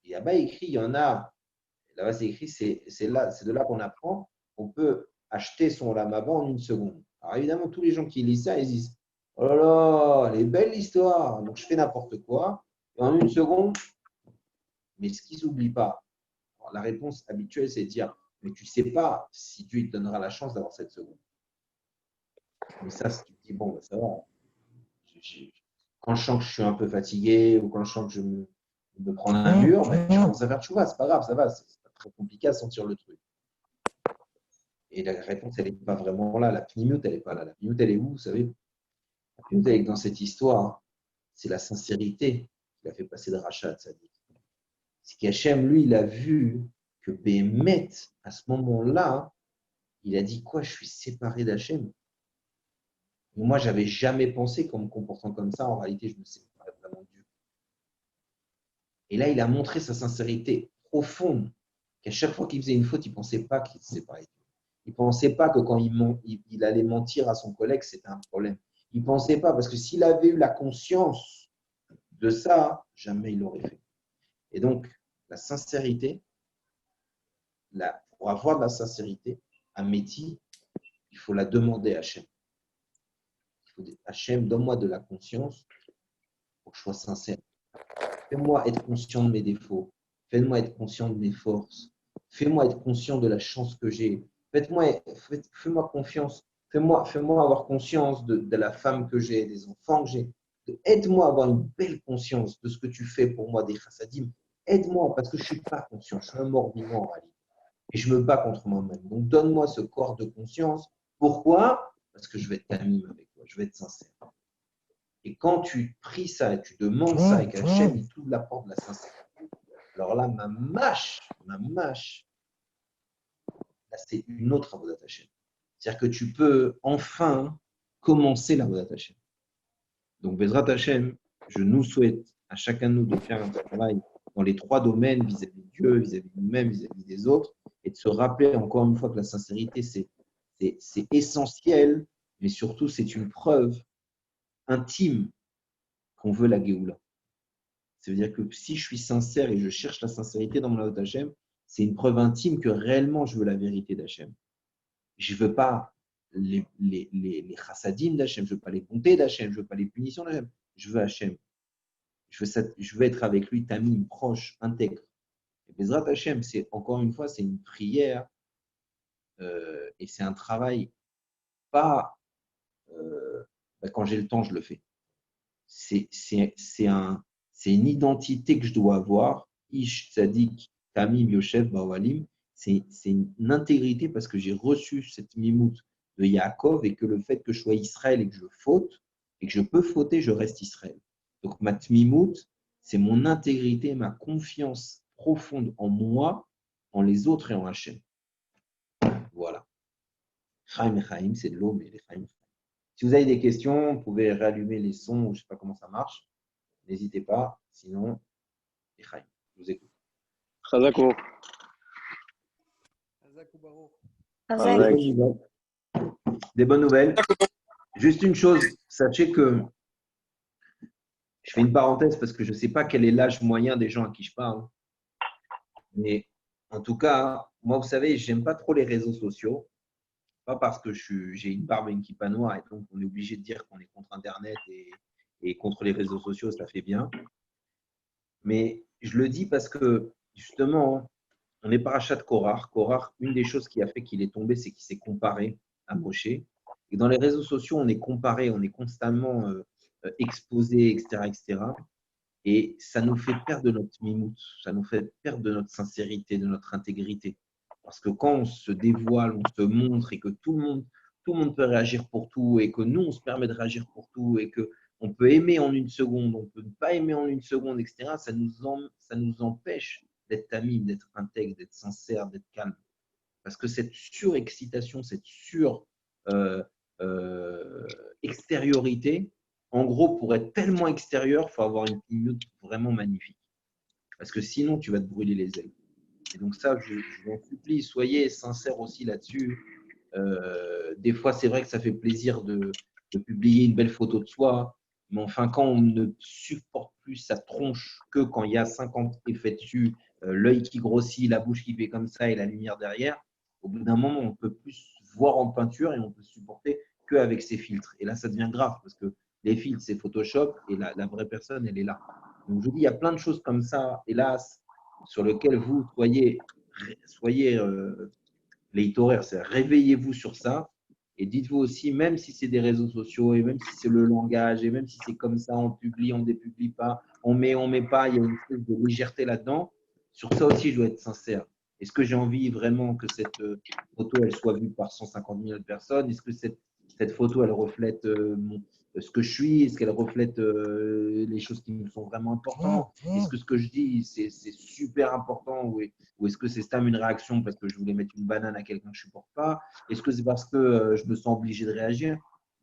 Et là-bas, écrit, il y en a. Là-bas, c'est écrit, c'est de là qu'on apprend qu'on peut acheter son Olam en une seconde. Alors évidemment, tous les gens qui lisent ça, ils disent oh là là, elle est belle l'histoire. Donc je fais n'importe quoi. Et en une seconde, mais ce qu'ils n'oublient pas, la réponse habituelle, c'est de dire mais tu ne sais pas si Dieu te donnera la chance d'avoir cette seconde. Mais ça, si tu te dis bon, ben, ça va. Quand je sens que je suis un peu fatigué ou quand je sens que je me prends un mur, ben, je commence à faire tchouva, c'est pas grave, ça va. C'est pas très compliqué à sentir le truc. Et la réponse, elle n'est pas vraiment là. La pnimiout, elle n'est pas là. La pnimiout, elle est où, vous savez? La pnimiout, elle est dans cette histoire. C'est la sincérité qui l'a fait passer de rachat à Tzadik. C'est qu'Hachem, lui, il a vu que Bémet, à ce moment-là, il a dit quoi? Je suis séparé d'Hachem. Moi, je n'avais jamais pensé qu'en me comportant comme ça, en réalité, je me séparais vraiment de Dieu. Et là, il a montré sa sincérité profonde, qu'à chaque fois qu'il faisait une faute, il ne pensait pas qu'il se séparait de Dieu. Il ne pensait pas que quand il allait mentir à son collègue, c'était un problème. Il ne pensait pas, parce que s'il avait eu la conscience de ça, jamais il l'aurait fait. Et donc, la sincérité, pour avoir de la sincérité, à Métis, il faut la demander à Hachem. Il faut dire, Hachem, donne-moi de la conscience pour que je sois sincère. Fais-moi être conscient de mes défauts. Fais-moi être conscient de mes forces. Fais-moi être conscient de la chance que j'ai. Fais-moi confiance. Fais-moi avoir conscience de la femme que j'ai, des enfants que j'ai. Aide-moi à avoir une belle conscience de ce que tu fais pour moi, des chassadim. Aide-moi parce que je ne suis pas conscient. Je suis un mort-vivant en réalité. Et je me bats contre moi-même. Donc, donne-moi ce corps de conscience. Pourquoi? Parce que je vais être amime avec toi. Je vais être sincère. Et quand tu pries ça et tu demandes ça et qu'Hachem, il t'ouvre la porte de la sincérité, alors là, ma mâche, là, c'est une autre Avodat Hashem. C'est-à-dire que tu peux enfin commencer la Avodat Hashem. Donc, Bezrat Hashem, je nous souhaite à chacun de nous de faire un travail dans les trois domaines, vis-à-vis de Dieu, vis-à-vis de nous-mêmes, vis-à-vis des autres, et de se rappeler encore une fois que la sincérité, c'est essentiel, mais surtout, c'est une preuve intime qu'on veut la Géoula. Ça veut dire que si je suis sincère et je cherche la sincérité dans mon avodat d'Hachem, c'est une preuve intime que réellement je veux la vérité d'Hachem. Je ne veux pas les chassadim d'Hachem, je ne veux pas les bontés d'Hachem, je ne veux pas les punitions d'Hachem. Je veux Hachem. Je veux être avec lui, tamim, proche, intègre. Et Bezrat Hachem, c'est encore une fois, c'est une prière et c'est un travail pas quand j'ai le temps, je le fais. C'est une identité que je dois avoir. Ish Tzadik Tamim Yosef Bawalim. C'est une intégrité parce que j'ai reçu cette mimoute de Yaakov et que le fait que je sois Israël et que je faute et que je peux fauter, je reste Israël. Donc ma tmimout, c'est mon intégrité, ma confiance profonde en moi, en les autres et en Hachem. Voilà. Chaim et Chaim, c'est de l'eau, mais les Chaim. Si vous avez des questions, vous pouvez rallumer les sons, je ne sais pas comment ça marche. N'hésitez pas, sinon, je vous écoute. Chazako. Des bonnes nouvelles. Juste une chose, sachez que je fais une parenthèse parce que je ne sais pas quel est l'âge moyen des gens à qui je parle. Mais en tout cas, moi, vous savez, je n'aime pas trop les réseaux sociaux. Pas parce que j'ai une barbe et une kippa noire et donc on est obligé de dire qu'on est contre Internet et contre les réseaux sociaux, ça fait bien. Mais je le dis parce que justement, on est parachat de Korach. Korach, une des choses qui a fait qu'il est tombé, c'est qu'il s'est comparé à Moshe. Et dans les réseaux sociaux, on est comparé, on est constamment exposé, etc., etc. Et ça nous fait perdre de notre mimout, ça nous fait perdre de notre sincérité, de notre intégrité. Parce que quand on se dévoile, on se montre et que tout le monde peut réagir pour tout et que nous, on se permet de réagir pour tout et qu'on peut aimer en une seconde, on peut ne pas aimer en une seconde, etc., ça nous empêche d'être amis, d'être intègre, d'être sincère, d'être calme. Parce que cette surexcitation, cette extériorité, en gros, pour être tellement extérieur, il faut avoir une minute vraiment magnifique. Parce que sinon, tu vas te brûler les ailes. Et donc ça, je vous en supplie, soyez sincères aussi là-dessus. Des fois, c'est vrai que ça fait plaisir de publier une belle photo de soi, mais enfin, quand on ne supporte plus sa tronche que quand il y a 50 effets dessus, l'œil qui grossit, la bouche qui fait comme ça et la lumière derrière, au bout d'un moment, on peut plus voir en peinture et on peut supporter qu'avec ses filtres. Et là, ça devient grave parce que les filtres, c'est Photoshop et la vraie personne, elle est là. Donc, je vous dis, il y a plein de choses comme ça, hélas, sur lesquelles vous soyez les horaires, c'est réveillez-vous sur ça et dites-vous aussi, même si c'est des réseaux sociaux et même si c'est le langage et même si c'est comme ça, on publie, on ne dépublie pas, on met pas, il y a une espèce de légèreté là-dedans. Sur ça aussi, je dois être sincère. Est-ce que j'ai envie vraiment que cette photo, elle soit vue par 150 000 personnes? Est-ce que cette photo, elle reflète ce que je suis? Est-ce qu'elle reflète les choses qui me sont vraiment importantes? Est-ce que ce que je dis, c'est super important ou est-ce que c'est ça une réaction parce que je voulais mettre une banane à quelqu'un que je ne supporte pas? Est-ce que c'est parce que je me sens obligé de réagir?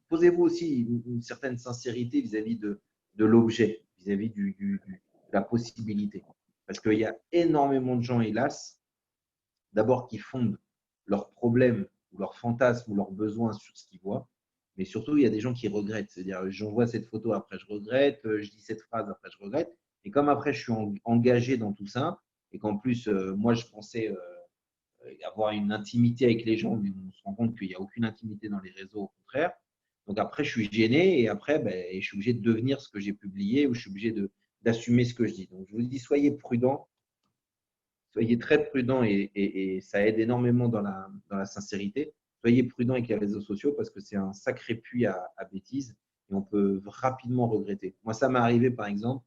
Posez-vous aussi une certaine sincérité vis-à-vis de l'objet, vis-à-vis de la possibilité. Parce qu'il y a énormément de gens, hélas, d'abord qui fondent leurs problèmes ou leurs fantasmes ou leurs besoins sur ce qu'ils voient. Mais surtout, il y a des gens qui regrettent. C'est-à-dire, j'envoie cette photo, après je regrette, je dis cette phrase, après je regrette. Et comme après, je suis engagé dans tout ça, et qu'en plus, moi, je pensais avoir une intimité avec les gens, mais on se rend compte qu'il n'y a aucune intimité dans les réseaux, au contraire. Donc après, je suis gêné et après, je suis obligé de devenir ce que j'ai publié ou je suis obligé d'assumer ce que je dis. Donc je vous dis, soyez prudents, soyez très prudents et ça aide énormément dans la sincérité. Soyez prudents avec les réseaux sociaux parce que c'est un sacré puits à bêtises et on peut rapidement regretter. Moi, ça m'est arrivé par exemple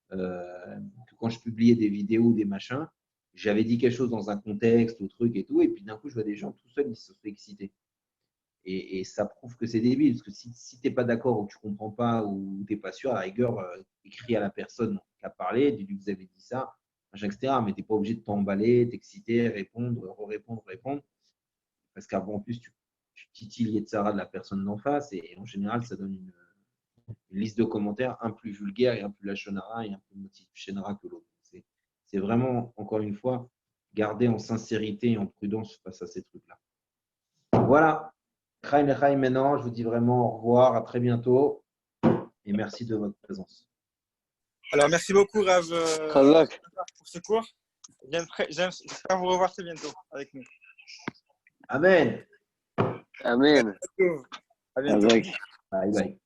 que quand je publiais des vidéos ou des machins, j'avais dit quelque chose dans un contexte ou truc et tout, et puis d'un coup, je vois des gens tout seuls, ils se sont fait exciter. Et ça prouve que c'est débile, parce que si tu n'es pas d'accord ou tu ne comprends pas ou tu n'es pas sûr, à la rigueur, écris à la personne qui a parlé, dis-lui que vous avez dit ça, machin, etc. Mais tu n'es pas obligé de t'emballer, t'exciter, répondre, répondre. Parce qu'avant, en plus, tu titilles et de la personne d'en face, et en général, ça donne une liste de commentaires, un plus vulgaire et un plus lachonnara et un plus motionnara que l'autre. C'est vraiment, encore une fois, garder en sincérité et en prudence face à ces trucs-là. Voilà. Chaim et Chaim maintenant, je vous dis vraiment au revoir, à très bientôt et merci de votre présence. Alors, merci beaucoup, Rav, Khazak. pour ce cours. J'espère vous revoir très bientôt avec nous. Amen. Amen. À bientôt. Khazak. Bye bye.